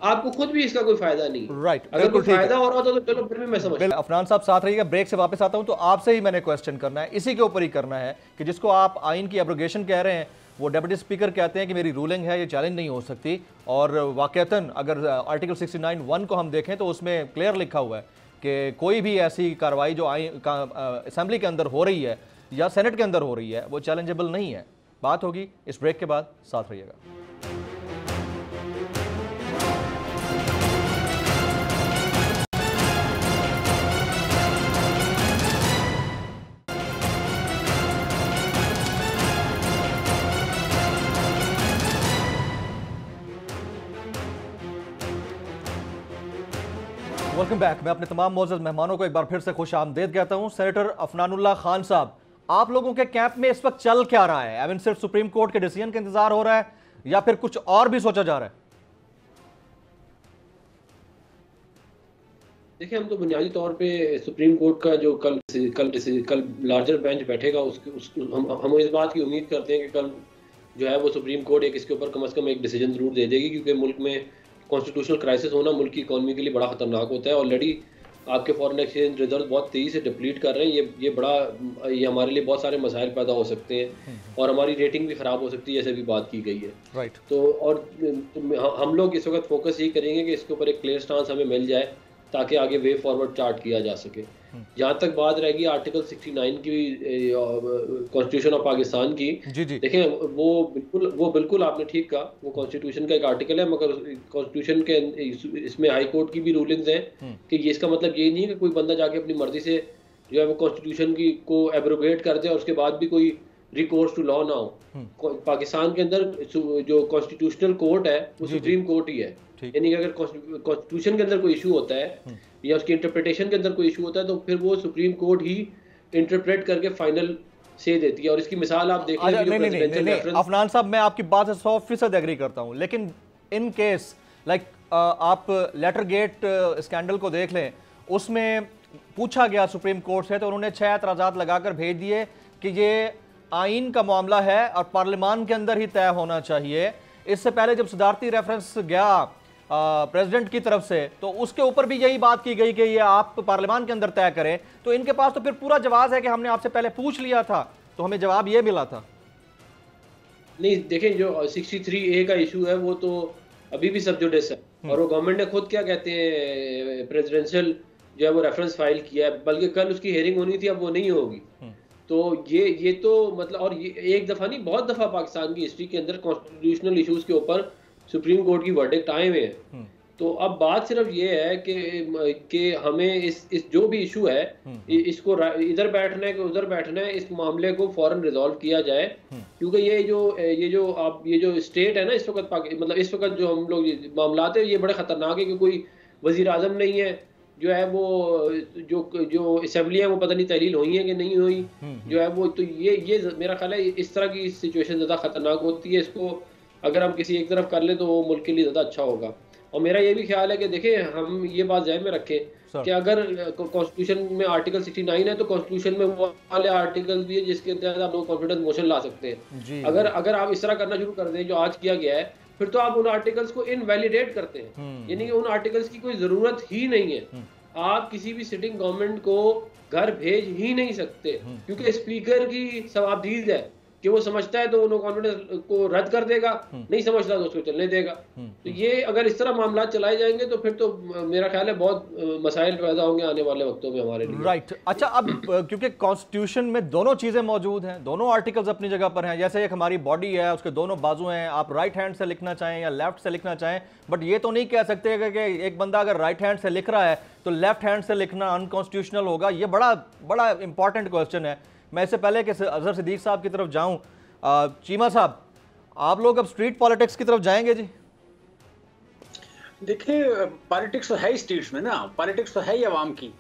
आपको खुद भी इसका कोई फायदा नहीं है। राइट, अगर कोई फायदा हो रहा होता तो चलो फिर भी मैं समझ। अफनान साहब साथ रहिएगा, ब्रेक से वापस आता हूं। तो आपसे ही मैंने क्वेश्चन करना है, इसी के ऊपर ही करना है कि जिसको आप आइन की एब्रोगेशन कह रहे हैं, वो डेप्यूटी स्पीकर कहते हैं कि मेरी रूलिंग है, ये चैलेंज नहीं हो सकती। और वाकईतन अगर आर्टिकल 69(1) को हम देखें तो उसमें क्लियर लिखा हुआ है कि कोई भी ऐसी कार्रवाई जो असेंबली के अंदर हो रही है या सेनेट के अंदर हो रही है वो चैलेंजेबल नहीं है। बात होगी इस ब्रेक के बाद, साथ रहिएगा। Welcome back. मैं अपने तमाम मोअज़्ज़ज़ मेहमानों को एक बार फिर से खुश आमदीद कहता हूं। सेनेटर अफनानुल्लाह खान साहब, आप लोगों के कैंप में इस वक्त चल क्या रहा है? आई मीन सिर्फ सुप्रीम कोर्ट के डिसीजन का इंतजार हो रहा है या फिर कुछ और भी सोचा जा रहा है? देखिए, हम तो बुनियादी तौर पे सुप्रीम कोर्ट का जो कल लार्जर बेंच बैठेगा हम इस बात की उम्मीद करते हैं कि कल जो है वो सुप्रीम कोर्ट इसके ऊपर कम से कम एक डिसीजन जरूर दे देगी, क्योंकि मुल्क में कॉन्स्टिट्यूशनल क्राइसिस होना मुल्क की इकॉनमी के लिए बड़ा खतरनाक होता है। ऑलरेडी आपके फॉरेन एक्सचेंज रिजर्व बहुत तेज़ी से डिप्लीट कर रहे हैं। ये हमारे लिए बहुत सारे मसाइल पैदा हो सकते हैं और हमारी रेटिंग भी ख़राब हो सकती है, जैसे भी बात की गई है। राइट। तो और हम लोग इस वक्त फोकस यही करेंगे कि इसके ऊपर एक क्लियर स्टांस हमें मिल जाए ताकि आगे वे फॉरवर्ड चार्ट किया जा सके। जहाँ तक बात रहेगी आर्टिकल 69 की, कॉन्स्टिट्यूशन ऑफ पाकिस्तान की, जी जी। देखें वो बिल्कुल आपने ठीक कहा, वो कॉन्स्टिट्यूशन का एक आर्टिकल है, मगर कॉन्स्टिट्यूशन के इसमें हाई कोर्ट की भी रूलिंग्स हैं कि ये इसका मतलब ये नहीं है कि कोई बंदा जाके अपनी मर्जी से जो है वो कॉन्स्टिट्यूशन की को एब्रोगेट कर दे और उसके बाद भी कोई रिकोर्स टू लॉ ना हो। पाकिस्तान के अंदर जो कॉन्स्टिट्यूशनल कोर्ट है वो सुप्रीम कोर्ट ही है, यानी कि अगर कॉन्स्टिट्यूशन के अंदर कोई इशू होता है या उसकी इंटरप्रिटेशन के अंदर कोई इशू होता है तो फिर वो सुप्रीम कोर्ट ही इंटरप्रेट करके फाइनल से देती है। और इसकी मिसाल आप देख नहीं, अफनान साहब, मैं आपकी बात से 100% एग्री करता हूं, लेकिन इन केस लाइक आप लेटर गेट स्कैंडल को देख लें, उसमें पूछा गया सुप्रीम कोर्ट से तो उन्होंने 6 एतराज़ात लगाकर भेज दिए कि ये आइन का मामला है और पार्लियामान के अंदर ही तय होना चाहिए। इससे पहले जब सदारती रेफरेंस गया प्रेसिडेंट की तरफ से तो उसके ऊपर भी यही बात की गई कि ये आप पार्लियामान के अंदर तय करें। तो इनके पास तो फिर पूरा जवाब है कि हमने आपसे पहले पूछ लिया था, तो हमें जवाब ये मिला था। नहीं, देखें, जो 63A का इशू है वो तो अभी भी सब जुडिस है और वो गवर्नमेंट ने खुद क्या कहते हैं प्रेसिडेंशियल जो है वो रेफरेंस फाइल किया है, बल्कि कल उसकी हेयरिंग होनी थी, अब वो नहीं होगी। तो ये तो मतलब, और ये एक दफ़ा नहीं बहुत दफ़ा पाकिस्तान की हिस्ट्री के अंदर कॉन्स्टिट्यूशनल इश्यूज के ऊपर सुप्रीम कोर्ट की वर्डिक्ट आए हुए हैं। तो अब बात सिर्फ ये है कि हमें इस जो भी इशू है इसको इधर बैठना है कि उधर बैठना है, इस मामले को फौरन रिजॉल्व किया जाए, क्योंकि ये जो स्टेट है ना इस वक्त, मतलब इस वक्त जो हम लोग मामला है ये बड़े खतरनाक है कि कोई वजीर आजम नहीं है जो है वो जो असेंबली है वो पता नहीं तहलील हुई है कि नहीं हुई जो है वो। तो ये मेरा ख्याल है इस तरह की सिचुएशन ज़्यादा खतरनाक होती है। इसको अगर हम किसी एक तरफ कर लें तो वो मुल्क के लिए ज़्यादा अच्छा होगा। और मेरा ये भी ख्याल है कि देखिए, हम ये बात ज़हन में रखें कि अगर कॉन्स्टिट्यूशन में आर्टिकल 69 है तो कॉन्स्टिट्यूशन में वो वाले आर्टिकल भी है जिसके तहत आप नो कॉन्फिडेंस मोशन ला सकते हैं। अगर आप इस तरह करना शुरू कर दें जो आज किया गया है, फिर तो आप उन आर्टिकल्स को इनवैलिडेट करते हैं, यानी कि उन आर्टिकल्स की कोई ज़रूरत ही नहीं है। आप किसी भी सिटिंग गवर्नमेंट को घर भेज ही नहीं सकते, क्योंकि स्पीकर की सवाबदीद है कि वो समझता है तो वो नो कॉन्फिडेंस को रद्द कर देगा, नहीं समझता तो उसको चलने देगा। तो ये अगर इस तरह मामला चलाए जाएंगे तो फिर तो मेरा ख्याल है बहुत मसाइल पैदा होंगे आने वाले वक्तों में हमारे लिए। राइट। अच्छा, अब क्योंकि कॉन्स्टिट्यूशन में दोनों चीजें मौजूद हैं, दोनों आर्टिकल्स अपनी जगह पर हैं, जैसे एक हमारी बॉडी है उसके दोनों बाजू हैं, आप राइट हैंड से लिखना चाहें या लेफ्ट से लिखना चाहें, बट ये तो नहीं कह सकते कि एक बंदा अगर राइट हैंड से लिख रहा है तो लेफ्ट हैंड से लिखना अनकॉन्स्टिट्यूशनल होगा। ये बड़ा इंपॉर्टेंट क्वेश्चन है। मैं इससे पहले कि अजहर सिद्दीक साहब की तरफ जाऊं, चीमा साहब, आप लोग अब स्ट्रीट पॉलिटिक्स की तरफ जाएंगे जी? देखिए, पॉलिटिक्स तो है ही स्ट्रीट्स में ना, पॉलिटिक्स तो है ही अवाम की,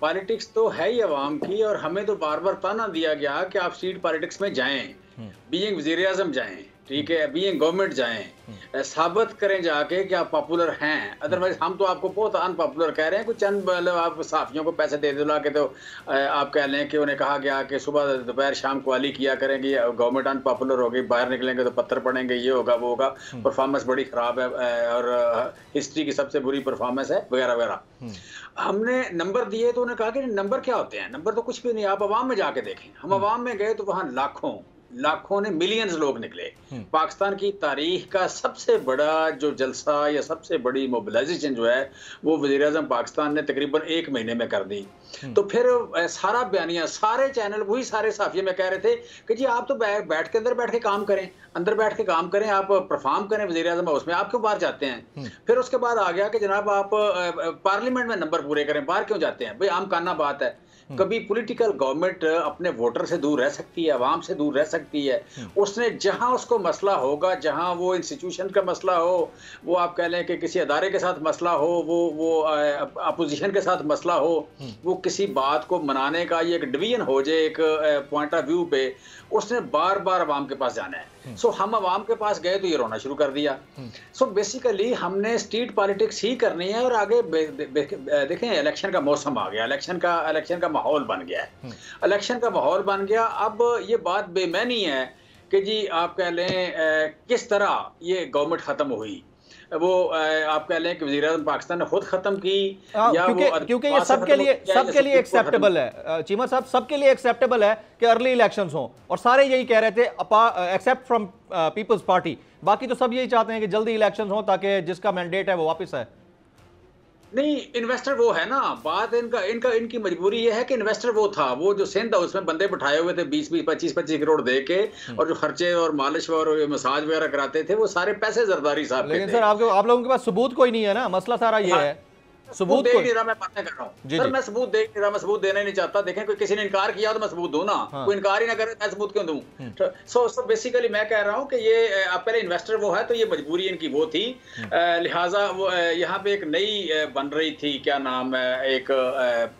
पॉलिटिक्स तो है ही अवाम की, और हमें तो बार बार ताना दिया गया कि आप स्ट्रीट पॉलिटिक्स में जाएं, बीइंग वज़ीर-ए-आज़म जाएं, ठीक है, बीइंग गवर्नमेंट जाएं, साबित करें जाके कि आप पॉपुलर हैं। अदरवाइज हम तो आपको बहुत अनपॉपुलर कह रहे हैं। कुछ चंद मतलब आप सहाफ़ियों को पैसे दे दिला के तो आप कह लें कि उन्हें कहा गया कि सुबह दोपहर शाम क्वाली किया करेंगे, गवर्नमेंट अनपॉपुलर हो गई, बाहर निकलेंगे तो पत्थर पड़ेंगे, ये होगा वो होगा, परफॉर्मेंस बड़ी ख़राब है और हिस्ट्री की सबसे बुरी परफॉर्मेंस है वगैरह वगैरह। हमने नंबर दिए तो उन्हें कहा कि नंबर क्या होते हैं, नंबर तो कुछ भी नहीं, आप अवाम में जाके देखें। हम अवाम में गए तो वहाँ लाखों ने मिलियंस लोग निकले। पाकिस्तान की तारीख का सबसे बड़ा जो जलसा या सबसे बड़ी मोबिलाइजेशन जो है वो वज़ीर-ए-आज़म पाकिस्तान ने तकरीबन 1 महीने में कर दी। तो फिर सारा बयानिया, सारे चैनल, वही सारे साफिये में कह रहे थे कि जी आप तो अंदर बैठ के काम करें, अंदर बैठ के काम करें, आप परफॉर्म करें वज़ीर-ए-आज़म हाउस में, आप क्यों बाहर जाते हैं? फिर उसके बाद आ गया कि जनाब आप पार्लियामेंट में नंबर पूरे करें, बाहर क्यों जाते हैं? भाई आम काना बात है। कभी पॉलिटिकल गवर्नमेंट अपने वोटर से दूर रह सकती है, आवाम से दूर रह सकती है। उसने जहां उसको मसला होगा, जहां वो इंस्टीट्यूशन का मसला हो, वो आप कह लें कि किसी अदारे के साथ मसला हो, वो अपोजिशन के साथ मसला हो, वो किसी बात को मनाने का ये एक डिवीजन हो जाए एक पॉइंट ऑफ व्यू पे, उसने बार बार अवाम के पास जाना है। सो हम अवाम के पास गए तो ये रोना शुरू कर दिया। सो बेसिकली हमने स्ट्रीट पॉलिटिक्स ही करनी है। और आगे देखें, इलेक्शन का मौसम आ गया, इलेक्शन का माहौल बन गया है, इलेक्शन का माहौल बन गया। अब ये बात बेमानी है कि जी आप कह लें किस तरह ये गवर्नमेंट खत्म हुई, वो आप कह लें कि वज़ीर-ए-आज़म पाकिस्तान ने खुद खत्म की, या क्योंकि ये सबके लिए एक्सेप्टेबल है चीमा साहब, सबके लिए एक्सेप्टेबल है कि अर्ली इलेक्शंस हों, और सारे यही कह रहे थे एक्सेप्ट फ्रॉम पीपल्स पार्टी। बाकी तो सब यही चाहते हैं कि जल्दी इलेक्शंस हों ताकि जिसका मैंडेट है वो वापस आए। नहीं, इन्वेस्टर वो है ना, बात इनकी मजबूरी ये है कि इन्वेस्टर वो था, वो जो सिंध हाउस में बंदे बिठाए हुए थे 20-25 करोड़ दे के, और जो खर्चे और मालिश और मसाज वगैरह कराते थे वो सारे पैसे जरदारी साहब के थे। लेकिन सर आप लोगों के पास सबूत कोई नहीं है ना, मसला सारा ये है। सबूत दे नहीं रहा, मैं बातें कर रहा हूँ सर, मैं सबूत दे नहीं रहा, मैं सबूत देना नहीं चाहता। देखें, कोई किसी ने इनकार किया तो मैं सबूत दूं ना, कोई इनकार ही ना करे मैं सबूत क्यों दूं? सो बेसिकली मैं कह रहा हूँ कि ये पहले इन्वेस्टर वो है, तो ये मजबूरी इनकी वो थी, लिहाजा वो यहाँ पे एक नई बन रही थी, क्या नाम है, एक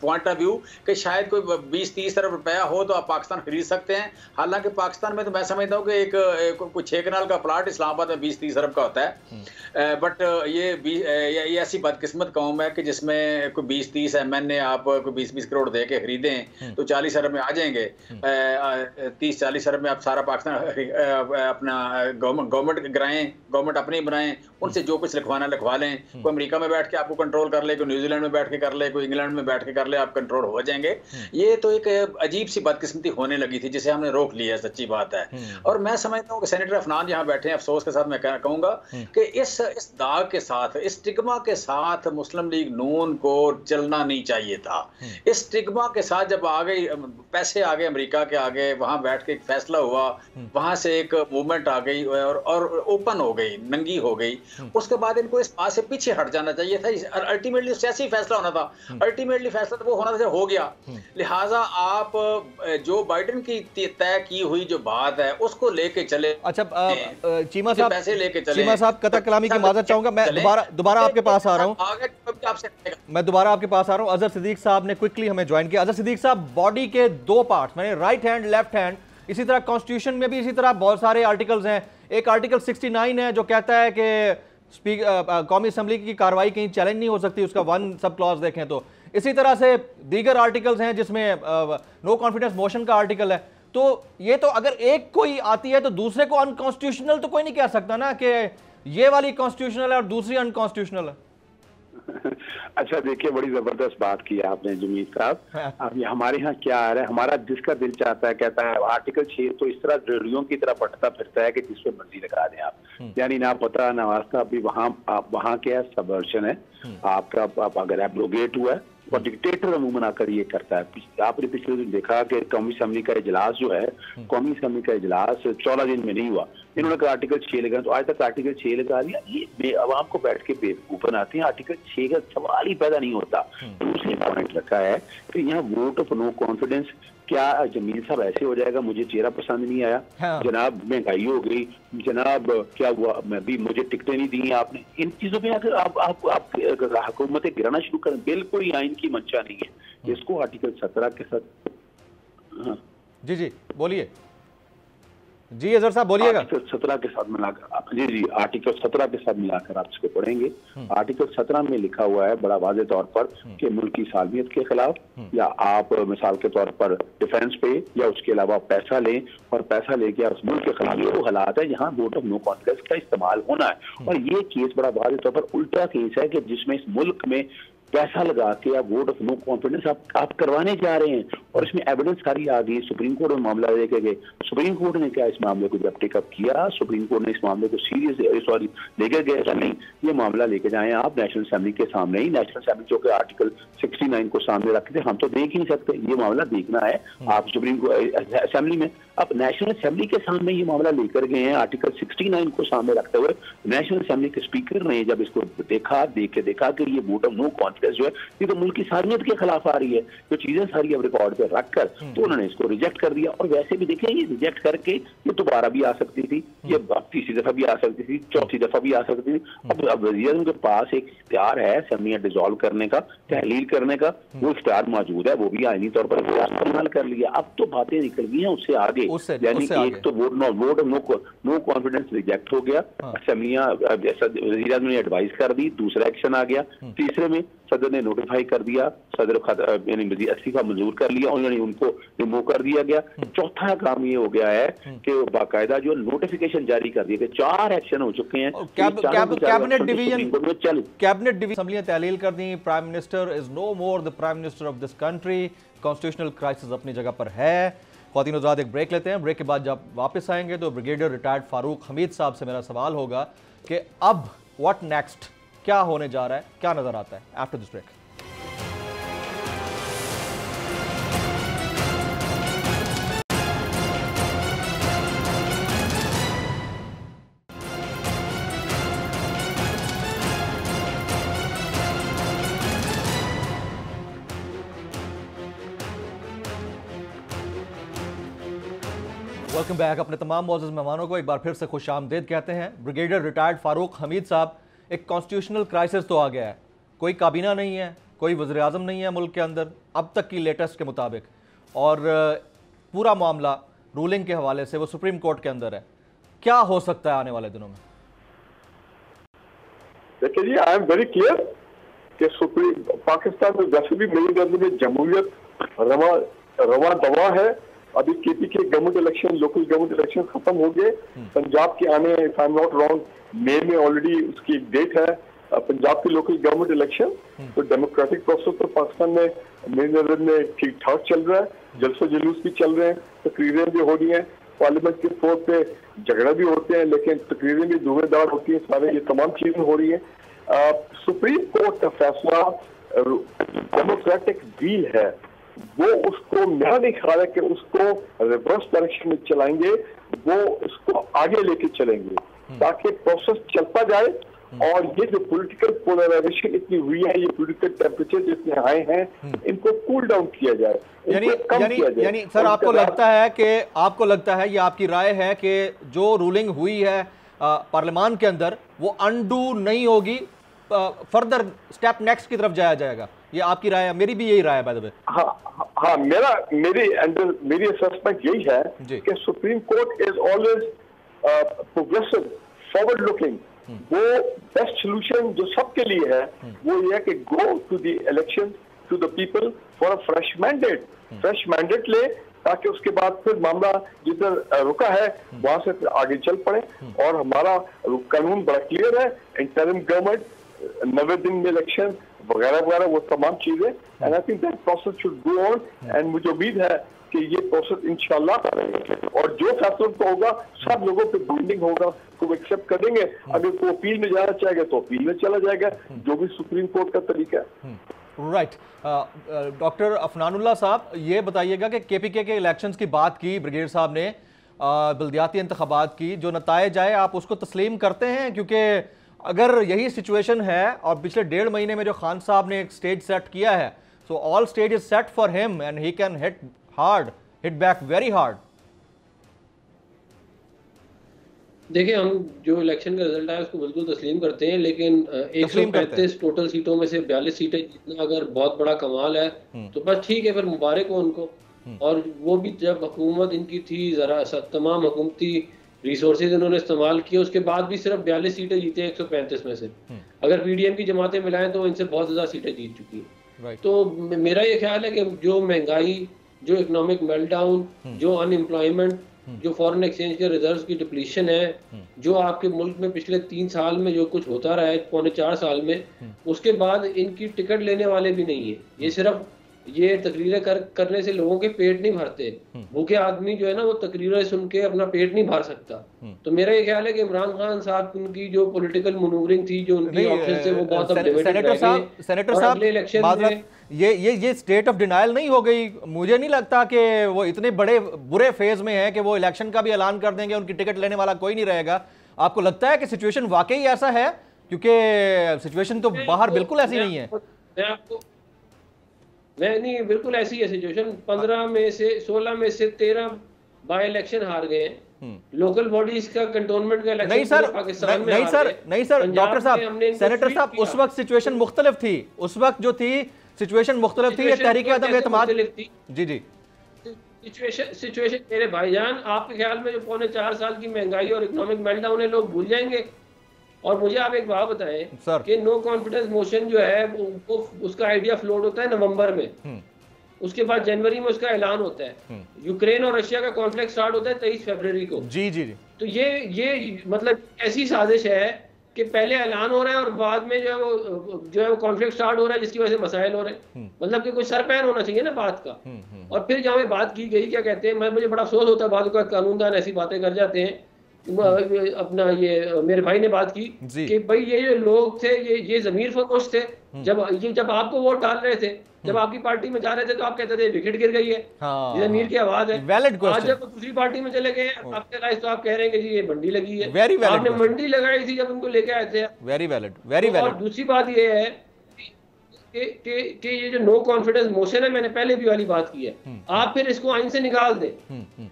पॉइंट ऑफ व्यू कि शायद कोई 20-30 अरब रुपया हो तो आप पाकिस्तान खरीद सकते हैं। हालांकि पाकिस्तान में तो मैं समझता हूँ कि कोई 6 कनाल का प्लाट इस्लामाबाद में 20-30 अरब का होता है, बट ये ऐसी बदकिस्मत कौम है कि जिसमें कोई 20-30 MNA आप कोई 20-20 करोड़ दे के खरीदें तो 40 अरब में आ जाएंगे। 30-40 अरब में आप सारा पाकिस्तान अपना गवर्नमेंट गिराएं, गवर्नमेंट अपनी बनाएं, उनसे जो कुछ लिखवाना लिखवा लें। कोई अमेरिका में बैठ के आपको कंट्रोल कर ले, कोई न्यूजीलैंड में बैठ के कर ले, कोई इंग्लैंड में बैठ के कर ले, आप कंट्रोल हो जाएंगे। ये तो एक अजीब सी बदकिस्मती होने लगी थी जिसे हमने रोक लिया, सच्ची बात है। और मैं समझता हूँ कि सेनेटर अफनान यहाँ बैठे हैं, अफसोस के साथ मैं कहूँगा कि इस दाग के साथ, इस स्टिग्मा के साथ मुस्लिम लीग नून को चलना नहीं चाहिए था। इस स्टिग्मा के साथ जब आ गई, पैसे आ गए अमेरिका के आगे, वहां बैठ के एक फैसला हुआ, वहां से एक मूवमेंट आ गई और ओपन हो गई, नंगी हो गई। उसके बाद इनको इस बात से पीछे हट जाना चाहिए था। अल्टीमेटली सियासी फैसला होना था, अल्टीमेटली फैसला तो वो होना था, हो गया। लिहाजा आप जो बाइडेन की तय की हुई जो बात है उसको लेके चले। अच्छा चीमा साहब, पैसे लेके चले। चीमा साहब, कतई कलामी की माजरत चाहूंगा, मैं दोबारा आपके पास आ रहा हूँ, मैं दोबारा आपके पास आ रहा हूँ। अजहर सिद्दीक साहब ने क्विकली हमें ज्वाइन किया। अजहर सिद्दीक साहब, बॉडी के 2 पार्ट्स, मैंने राइट हैंड, लेफ्ट हैंड, इसी तरह कॉन्स्टिट्यूशन में भी इसी तरह बहुत सारे आर्टिकल्स हैं। एक आर्टिकल 69 है जो कहता है कि कौमी असम्बली की कार्रवाई कहीं चैलेंज नहीं हो सकती, उसका 1 सब क्लॉज देखें तो। इसी तरह से दीगर आर्टिकल्स हैं जिसमें नो कॉन्फिडेंस मोशन का आर्टिकल है। तो ये तो अगर एक कोई आती है तो दूसरे को अनकॉन्स्टिट्यूशनल तो कोई नहीं कह सकता ना कि ये वाली कॉन्स्टिट्यूशनल है और दूसरी अनकॉन्स्टिट्यूशनल है। अच्छा देखिए, बड़ी जबरदस्त बात की आपने जमील साहब। अब ये हमारे यहाँ क्या आ रहा है, हमारा जिसका दिल चाहता है कहता है आर्टिकल 6 तो इस तरह रेडियो की तरह पटता फिरता है कि जिस पे मर्जी लगा दें आप, यानी ना पता ना वास्ता। अभी वहाँ क्या है, सबवर्शन है आपका, अगर एब्रोगेट हुआ है और डिक्टेटर अमूमन आकर ये करता है। आपने पिछले दिन देखा कि कौमी असम्बली का इजलास जो है, कौमी असम्बली का इजलास 14 दिन में नहीं हुआ, इन्होंने कहा आर्टिकल 6 लगा, तो आज तक आर्टिकल 6 लगा दिया। ये अवाम को बैठ के बेवकूफ बनाते हैं, आर्टिकल 6 का सवाल ही पैदा नहीं होता। दूसरी पॉइंट रखा है कि यहाँ वोट ऑफ नो कॉन्फिडेंस, क्या जमील साहब ऐसे हो जाएगा मुझे चेहरा पसंद नहीं आया, जनाब महंगाई हो गई, जनाब क्या हुआ, मैं भी मुझे टिकटें नहीं दी आपने, इन चीजों पे अगर आप हुकूमतें गिराना शुरू करें, बिल्कुल आइन की मंशा नहीं है। इसको आर्टिकल 17 के साथ, हाँ जी बोलिए जी अजहर साहब, बोलिएगा। आर्टिकल 17 के साथ मिलाकर, जी आर्टिकल 17 के साथ मिलाकर आप इसको पढ़ेंगे। आर्टिकल 17 में लिखा हुआ है बड़ा वाज़ेह तौर पर कि मुल्क की सालमियत के खिलाफ, या आप मिसाल के तौर पर डिफेंस पे या उसके अलावा पैसा लें, और पैसा लेके उस मुल्क के खिलाफ, ये वो हालात है जहाँ वोट ऑफ नो कॉन्फिडेंस का इस्तेमाल होना है। और ये केस बड़ा वाज़ेह तौर पर उल्टा केस है कि जिसमें इस मुल्क में पैसा लगा के आप वोट ऑफ नो कॉन्फिडेंस आप करवाने जा रहे हैं, और इसमें एविडेंस सारी आ गई। सुप्रीम कोर्ट में मामला लेके गए, सुप्रीम कोर्ट ने क्या इस मामले को जब टेकअप किया, सुप्रीम कोर्ट ने इस मामले को सीरियस लेके गए, ऐसा नहीं ये मामला लेके जाए आप नेशनल असेंबली के सामने ही, नेशनल असेंबली जो कि आर्टिकल 69 को सामने रखते हम तो देख ही नहीं सकते, ये मामला देखना है आप सुप्रीम कोर्ट असेंबली में। अब नेशनल असेंबली के सामने ये मामला लेकर गए हैं, आर्टिकल 69 को सामने रखते हुए नेशनल असेंबली के स्पीकर ने जब इसको देखा कि ये वोट ऑफ नो कॉन्फिडेंस जो है ये तो मुल्क की सालमियत के खिलाफ आ रही है, जो चीजें सारी अब रिकॉर्ड पे रखकर, तो उन्होंने इसको रिजेक्ट कर दिया। और वैसे भी देखिए, ये रिजेक्ट करके ये दोबारा भी आ सकती थी, ये तीसरी दफा भी आ सकती थी, चौथी दफा भी आ सकती थी। अब वज़ीर के पास एक इख्तियार है असेंबली डिसॉल्व करने का, तहलील करने का, वो इख्तियार मौजूद है, वो भी आईनी तौर पर इस्तेमाल कर लिया। अब तो बातें निकल गई हैं उससे आगे, यानी एक तो वोट नो कॉन्फिडेंस रिजेक्ट हो गया, असेंबलियां वज़ीर आज़म ने एडवाइस कर दी, दूसरा एक्शन आ गया, तीसरे में सदर ने नोटिफाई कर दिया, सदर यानी इस्तीफा मंजूर कर लिया, उन्होंने उनको रिमूव कर दिया गया। चौथा काम ये हो गया है कि बाकायदा जो नोटिफिकेशन जारी कर दिया, 4 एक्शन हो चुके हैं। कैबिनेट डिवीजन असम्बलियां तहलील कर दी, prime minister is no more the prime minister of this country, constitutional crisis अपनी जगह पर है। ख्वातीन हज़रात एक ब्रेक लेते हैं, ब्रेक के बाद जब वापस आएंगे तो ब्रिगेडियर रिटायर्ड फारूक हमीद साहब से मेरा सवाल होगा कि अब व्हाट नेक्स्ट, क्या होने जा रहा है, क्या नजर आता है after this break. Welcome back. अपने तमाम मौजूद मेहमानों को एक बार फिर से खुश आमदीद कहते हैं। ब्रिगेडियर रिटायर्ड फारूक हमीद साहब, एक कॉन्स्टिट्यूशनल क्राइसिस तो आ गया है, कोई काबीना नहीं है, कोई वज़ीर आज़म नहीं है मुल्क के अंदर अब तक की लेटेस्ट के मुताबिक, और पूरा मामला रूलिंग के हवाले से वो सुप्रीम कोर्ट के अंदर है। क्या हो सकता है आने वाले दिनों में? देखिए जी, आई एम वेरी क्लियर कि सुप्रीम पाकिस्तान में वैसे भी मेरी नजर में जमहूरियत रवा दवा है। अभी केपी के government election, local government election खत्म हो गए, पंजाब के आने, if I am not wrong, मई में ऑलरेडी उसकी एक डेट है पंजाब की लोकल गवर्नमेंट इलेक्शन। तो डेमोक्रेटिक प्रोसेस तो पाकिस्तान में मेरी नजर में ठीक ठाक चल रहा है, जलसो जुलूस भी चल रहे हैं, तकरीरें भी हो रही हैं, पार्लियामेंट के फ्लोर पे झगड़ा भी होते हैं, लेकिन तकरीरें भी धुएंधार होती हैं, सारे ये तमाम चीजें हो रही है। सुप्रीम कोर्ट का फैसला डेमोक्रेटिक डील है, वो उसको मेरा नहीं ख्याल है कि उसको रिवर्स डायरेक्शन में चलाएंगे, वो इसको आगे लेके चलेंगे ताकि प्रोसेस चलता जाए। और ये जो पॉलिटिकल पोलराइजेशन इतनी हुई है, ये पॉलिटिकल टेम्परेचर जितने हाई हैं, इनको कूल डाउन किया जाए, यानी सर आपको लगता है, ये आपकी राय है कि जो रूलिंग हुई है पार्लियामान के अंदर वो अनडू नहीं होगी, फर्दर स्टेप नेक्स्ट की तरफ जाया जाएगा, ये आपकी राय है? मेरी भी यही राय है बाय द वे। हाँ, मेरी असेसमेंट यही है कि supreme court is always progressive, forward looking. वो बेस्ट सोल्यूशन जो सबके लिए है वो ये है कि go to the election, to the people for a fresh mandate ले, ताकि उसके बाद फिर मामला जिधर रुका है वहां से फिर आगे चल पड़े। और हमारा कानून बड़ा क्लियर है, इंटरिम गवर्नमेंट 90 दिन में इलेक्शन वगैरह वगैरह, वो तमाम चीजें, and I think that process should go on, and मुझे उम्मीद है कि ये प्रोसेस इंशाल्लाह करेंगे और जो फैसला तो होगा सब लोगों पे बाइंडिंग होगा, को एक्सेप्ट करेंगे। अगर कोई अपील में जाना चाहेगा तो अपील में चला जाएगा, जो भी सुप्रीम कोर्ट का तरीका है। राइट। डॉक्टर अफनानुल्लाह साहब, ये बताइएगा कि केपीके के इलेक्शंस की बात की ब्रिगेड साहब ने, बल्दियाती इंतखाबात की, जो नताइज आए आप उसको तस्लीम करते हैं? क्योंकि अगर यही सिचुएशन है और पिछले 1.5 महीने में जो खान साहब ने एक स्टेज सेट किया है, so all stage is set for him and he can hit hard, hit back very hard. देखिए, हम जो इलेक्शन का रिजल्ट आया उसको बिल्कुल तस्लीम करते हैं, लेकिन 135 टोटल सीटों में से 42 सीटें जीतना अगर बहुत बड़ा कमाल है तो बस ठीक है, फिर मुबारक हो उनको। और वो भी जब हुकूमत इनकी थी, जरा तमाम हुकूमती रिसोर्सेज इन्होंने इस्तेमाल किए, उसके बाद भी सिर्फ 42 सीटें जीते 135 में से। अगर पीडीएम की जमातें मिलाएं तो इनसे बहुत ज्यादा सीटें जीत चुकी है। तो मेरा ये ख्याल है कि जो महंगाई, जो इकोनॉमिक मेल्टडाउन, जो अनएम्प्लॉयमेंट, जो फॉरेन एक्सचेंज के रिजर्व्स की डिप्लीशन है, जो आपके मुल्क में पिछले 3 साल में जो कुछ होता रहा है, पौने 4 साल में, उसके बाद इनकी टिकट लेने वाले भी नहीं है। ये सिर्फ ये तकरीरें करने से लोगों के पेट नहीं भरते। भूखे आदमी जो है ना, वो तकरीरें सुन के अपना पेट नहीं भर सकता। तो मेरा ये ख्याल है कि इमरान खान साहब की उनकी जो पॉलिटिकल मनूवरिंग थी, जो उनकी ऑप्शन थे, वो बहुत अब सेनेटर साहब इलेक्शन ये स्टेट ऑफ डिनायल नहीं हो गई? मुझे नहीं लगता कि वो इतने बड़े बुरे फेज में है कि वो इलेक्शन का भी ऐलान कर देंगे, उनकी टिकट लेने वाला कोई नहीं रहेगा। आपको लगता है कि सिचुएशन वाकई ऐसा है? क्योंकि सिचुएशन तो बाहर बिल्कुल ऐसी नहीं है। मैं नहीं, बिल्कुल ऐसी है सिचुएशन। 15 में से 16 में से 13 बाय इलेक्शन हार गए हैं। लोकल बॉडीज का कंटोनमेंट का इलेक्शन नहीं सर, पाकिस्तान में नहीं सर डॉक्टर साहब, सेनेटर साहब, उस वक्त सिचुएशन मुख्तलिफ थी। उस वक्त जो थी सिचुएशन मुख्तलिफ थी, तहरीक अदम एतमाद। जी जी, सिचुएशन मेरे भाईजान, आपके ख्याल में जो पौने 4 साल की महंगाई और इकोनॉमिक मेल्टडाउन है, लोग भूल जाएंगे? और मुझे आप एक बात बताएं कि नो कॉन्फिडेंस मोशन जो है वो उसका आइडिया फ्लोट होता है नवंबर में, उसके बाद जनवरी में उसका ऐलान होता है। यूक्रेन और रशिया का कॉन्फ्लिक्ट स्टार्ट होता है 23 फरवरी को। जी जी जी। तो ये मतलब ऐसी साजिश है कि पहले ऐलान हो रहा है और बाद में जो है वो कॉन्फ्लिक्ट स्टार्ट हो रहा है, जिसकी वजह से मसाइल हो रहे हैं। मतलब कि कोई सरपैन होना चाहिए ना बात का। और फिर जहाँ बात की गई, क्या कहते हैं, मुझे बड़ा अफसोस होता है बाद में कानूनदान ऐसी बातें कर जाते हैं। अपना ये मेरे भाई ने बात की कि भाई ये जो लोग थे, ये जमीर फरोश थे। जब आपको वोट डाल रहे थे, जब आपकी पार्टी में जा रहे थे, तो आप कहते थे विकेट गिर गई है, ये जमीर की आवाज है। आज जब दूसरी पार्टी में चले गए आपके लाइफ, तो आप कह रहे हैं कि जी ये मंडी लगी है। आपने मंडी लगाई थी जब उनको लेके आए थे। Very valid, very valid. और दूसरी बात ये है कि ये जो नो कॉन्फिडेंस मोशन है, मैंने पहले भी वाली बात की है, आप फिर इसको आइन से निकाल दें।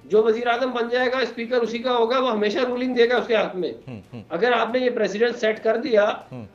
जो वजीर आजम बन जाएगा, स्पीकर उसी का होगा, वो हमेशा रूलिंग देगा उसके हक में। अगर आपने ये प्रेसिडेंट सेट कर दिया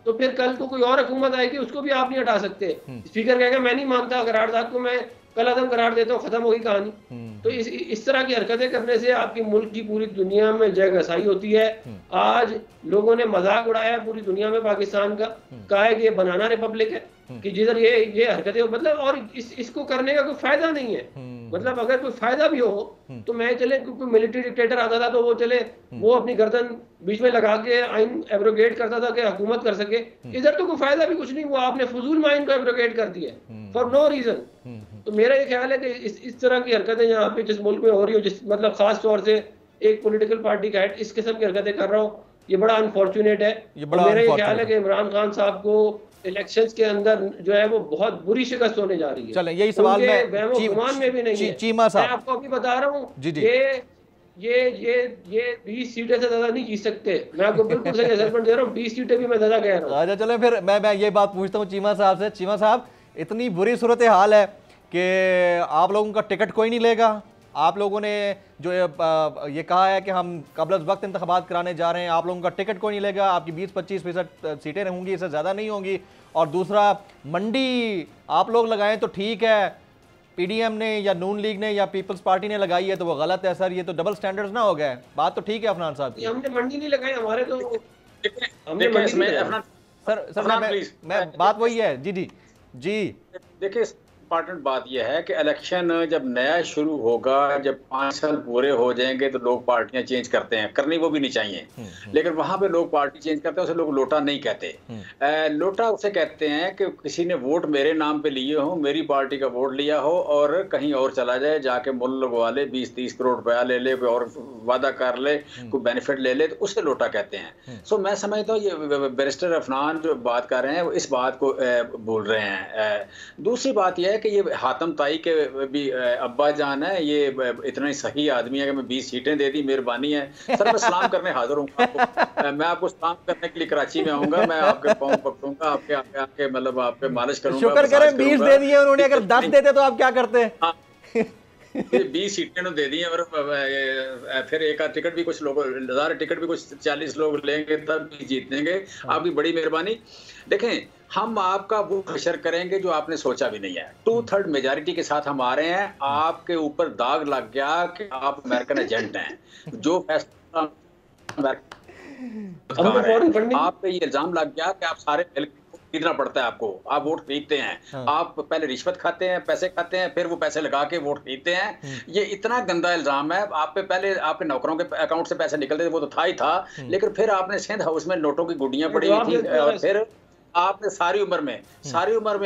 तो फिर कल को कोई और हुकूमत आएगी, उसको भी आप नहीं हटा सकते। स्पीकर कहेगा मैं नहीं मानता करारदाद को, मैं कल अदम करार देता हूँ, खत्म होगी कहानी। तो इस तरह की हरकतें करने से आपकी मुल्क की पूरी दुनिया में जगहसाई होती है। आज लोगों ने मजाक उड़ाया पूरी दुनिया में पाकिस्तान का, कहा है कि ये बनाना रिपब्लिक है, कि जिधर ये हरकतें, मतलब, और इसको करने का कोई फायदा नहीं है। मतलब अगर कोई फायदा भी हो तो मैं चले, कोई मिलिट्री डिक्टेटर आता था तो वो चले, वो अपनी गर्दन बीच में लगा के आइन एब्रोगेट करता था कि हुकूमत कर सके। इधर तो कोई फायदा भी कुछ नहीं हुआ, आपने फजूल में आइन को एब्रोगेट कर दिया फॉर नो रीजन। तो मेरा ये ख्याल है कि इस तरह की हरकतें यहाँ पे जिस मुल्क में हो रही हो, जिस मतलब खास तौर से एक पॉलिटिकल पार्टी का हेड इस किस्म की हरकतें कर रहा हो, ये बड़ा अनफॉर्चुनेट है। मेरा ये ख्याल है कि इमरान खान साहब को इलेक्शंस के अंदर जो है वो बहुत बुरी शिकस्त होने जा रही है। चलें, यही सवाल में भी नहीं है। चीमा साहब, मैं आपको अभी बता रहा हूँ, ये 20 सीटें से ज्यादा नहीं जीत सकते। मैं आपको बिल्कुल सही असेसमेंट दे रहा हूँ, 20 सीटें भी मैं ज्यादा कह रहा हूँ। अच्छा चलें, फिर मैं ये बात पूछता हूँ चीमा साहब से। चीमा साहब, इतनी बुरी सूरत हाल है कि आप लोगों का टिकट कोई नहीं लेगा। आप लोगों ने जो ये कहा है कि हम कबल वक्त इंतखाबात कराने जा रहे हैं, आप लोगों का टिकट कोई नहीं लेगा, आपकी 20-25% सीटें होंगी, इससे ज़्यादा नहीं होंगी। और दूसरा, मंडी आप लोग लगाएं तो ठीक है, पीडीएम ने या नून लीग ने या पीपल्स पार्टी ने लगाई है तो वो गलत है। सर, ये तो डबल स्टैंडर्ड्स ना हो गए। बात तो ठीक है अफनान साहब की, हमने मंडी नहीं लगाई, हमारे तो सर मैं बात वही है। जी जी जी, देखिए इम्पॉर्टेंट बात यह है कि इलेक्शन जब नया शुरू होगा, जब 5 साल पूरे हो जाएंगे तो लोग पार्टियां चेंज करते हैं, करनी वो भी नहीं चाहिए, लेकिन वहां पे लोग पार्टी चेंज करते हैं, उसे लोग लोटा नहीं कहते। लोटा उसे कहते हैं कि किसी ने वोट मेरे नाम पे लिए हो, मेरी पार्टी का वोट लिया हो और कहीं और चला जाए, जाके मुल्ल लगवा ले, 20-30 करोड़ रुपया ले ले, कोई और वादा कर ले, कोई बेनिफिट ले ले, तो उसे लोटा कहते हैं। सो मैं समझता हूँ ये बैरिस्टर अफनान जो बात कर रहे हैं वो इस बात को बोल रहे हैं। दूसरी बात यह है कि ये हातम ताई के भी अब्बा जान है, ये इतना ही सही आदमी है कि मैं 20 सीटें दे दी, मेहरबानी है सर, मैं सलाम करने हाजिर हूँ आपको। मैं आपको सलाम करने के लिए कराची में आऊंगा, मैं आपके पाँव पकड़ूंगा, आपके मतलब आपके मालिश करूंगा। शुक्र करें 20 दे दिए उन्होंने, अगर 10 देते तो आप क्या करते? 20 सीटें दे दी हैं और फिर एक आध टिकट भी कुछ लोग, 1000 टिकट भी कुछ 40 लोग लेंगे तब भी जीतेंगे। आपकी बड़ी मेहरबानी। देखें, हम आपका वो प्रेशर करेंगे जो आपने सोचा भी नहीं है। 2/3 मेजॉरिटी के साथ हम आ रहे हैं। आपके ऊपर दाग लग गया कि आप अमेरिकन एजेंट हैं, जो फैसला आप पे ये इल्जाम लग गया कि आप सारे खरीदना पड़ता है आपको, आप वोट खरीदते हैं। आप पहले रिश्वत खाते हैं, पैसे खाते हैं, फिर वो पैसे लगा के वोट खरीदते हैं। ये इतना गंदा इल्जाम है। आप पे पहले आपके नौकरों के अकाउंट से पैसे निकलते थे, वो तो था ही था, लेकिन फिर आपने सिंध हाउस में नोटों की गुड्डियां पड़ी हुई थी और फिर आपने सारी उम्र में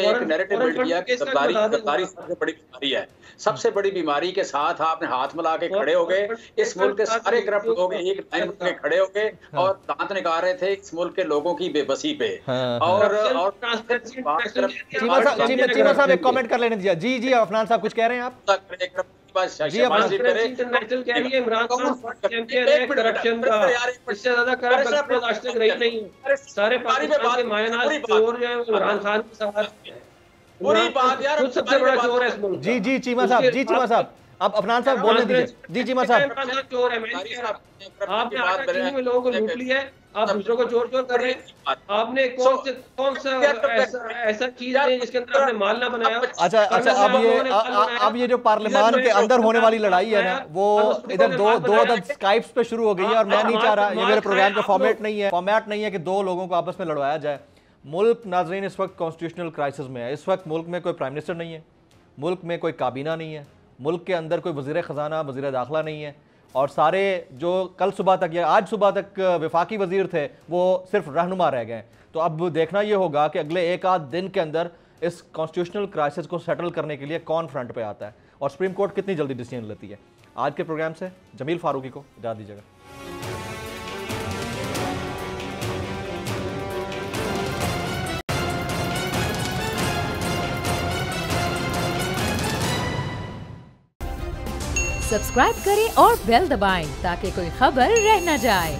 एक नैरेटिव बिल्ड किया कि गद्दारी सबसे बड़ी बीमारी है। सबसे बड़ी बीमारी के साथ आपने हाथ मिला के खड़े हो गए। इस मुल्क के सारे करप्ट लोग एक लाइन में खड़े हो गए और दांत निकाल रहे थे इस मुल्क के लोगों की बेबसी पे। और चीमा साहब एक कमेंट कर लेने दिया। जी अफनान साहब कुछ कह रहे हैं आप? इंटरनेशनल कह रही है इमरान खान चैंपियन है करप्शन का, इससे ज्यादा करप्ट आज तक रही नहीं है। सारे पाकिस्तान के मायनात चोर जो है इमरान खान के साथ पूरी बात यार, खुद सबसे बड़ा चोर है इस मुल्क। जी चीमा साहब अब अफनान साहब बोलने दीजिए। जी चीमा साहब, चोर है, आपने आटा चीनी में लोगों को लूट लिया है, आप दूसरों को चोर कर रहे हैं। आपने कौन सा ऐसा चीज है जिसके अंदर आपने माल ना बनाया? अच्छा अब ये जो पार्लियामान के अंदर होने वाली लड़ाई है ना, वो इधर दो स्काइप्स पे शुरू हो गई है और मैं नहीं चाह रहा, ये मेरे प्रोग्राम का फॉर्मेट नहीं है कि दो लोगों को आपस में लड़वाया जाए। मुल्क नाजरीन इस वक्त कॉन्स्टिट्यूशनल क्राइसिस में है। इस वक्त मुल्क में कोई प्राइम मिनिस्टर नहीं है, मुल्क में कोई काबीना नहीं है, मुल्क के अंदर कोई वज़ीर ख़जाना वज़ीर दाखिला नहीं है, और सारे जो कल सुबह तक या आज सुबह तक वफाकी वज़ीर थे वो सिर्फ रहनुमा रह गए। तो अब देखना ये होगा कि अगले एक आध दिन के अंदर इस कॉन्स्टिट्यूशनल क्राइसिस को सेटल करने के लिए कौन फ्रंट पे आता है और सुप्रीम कोर्ट कितनी जल्दी डिसीजन लेती है। आज के प्रोग्राम से जमील फारूकी को इजाज़त दीजिएगा। सब्सक्राइब करें और बेल दबाएं ताकि कोई खबर रह न जाए।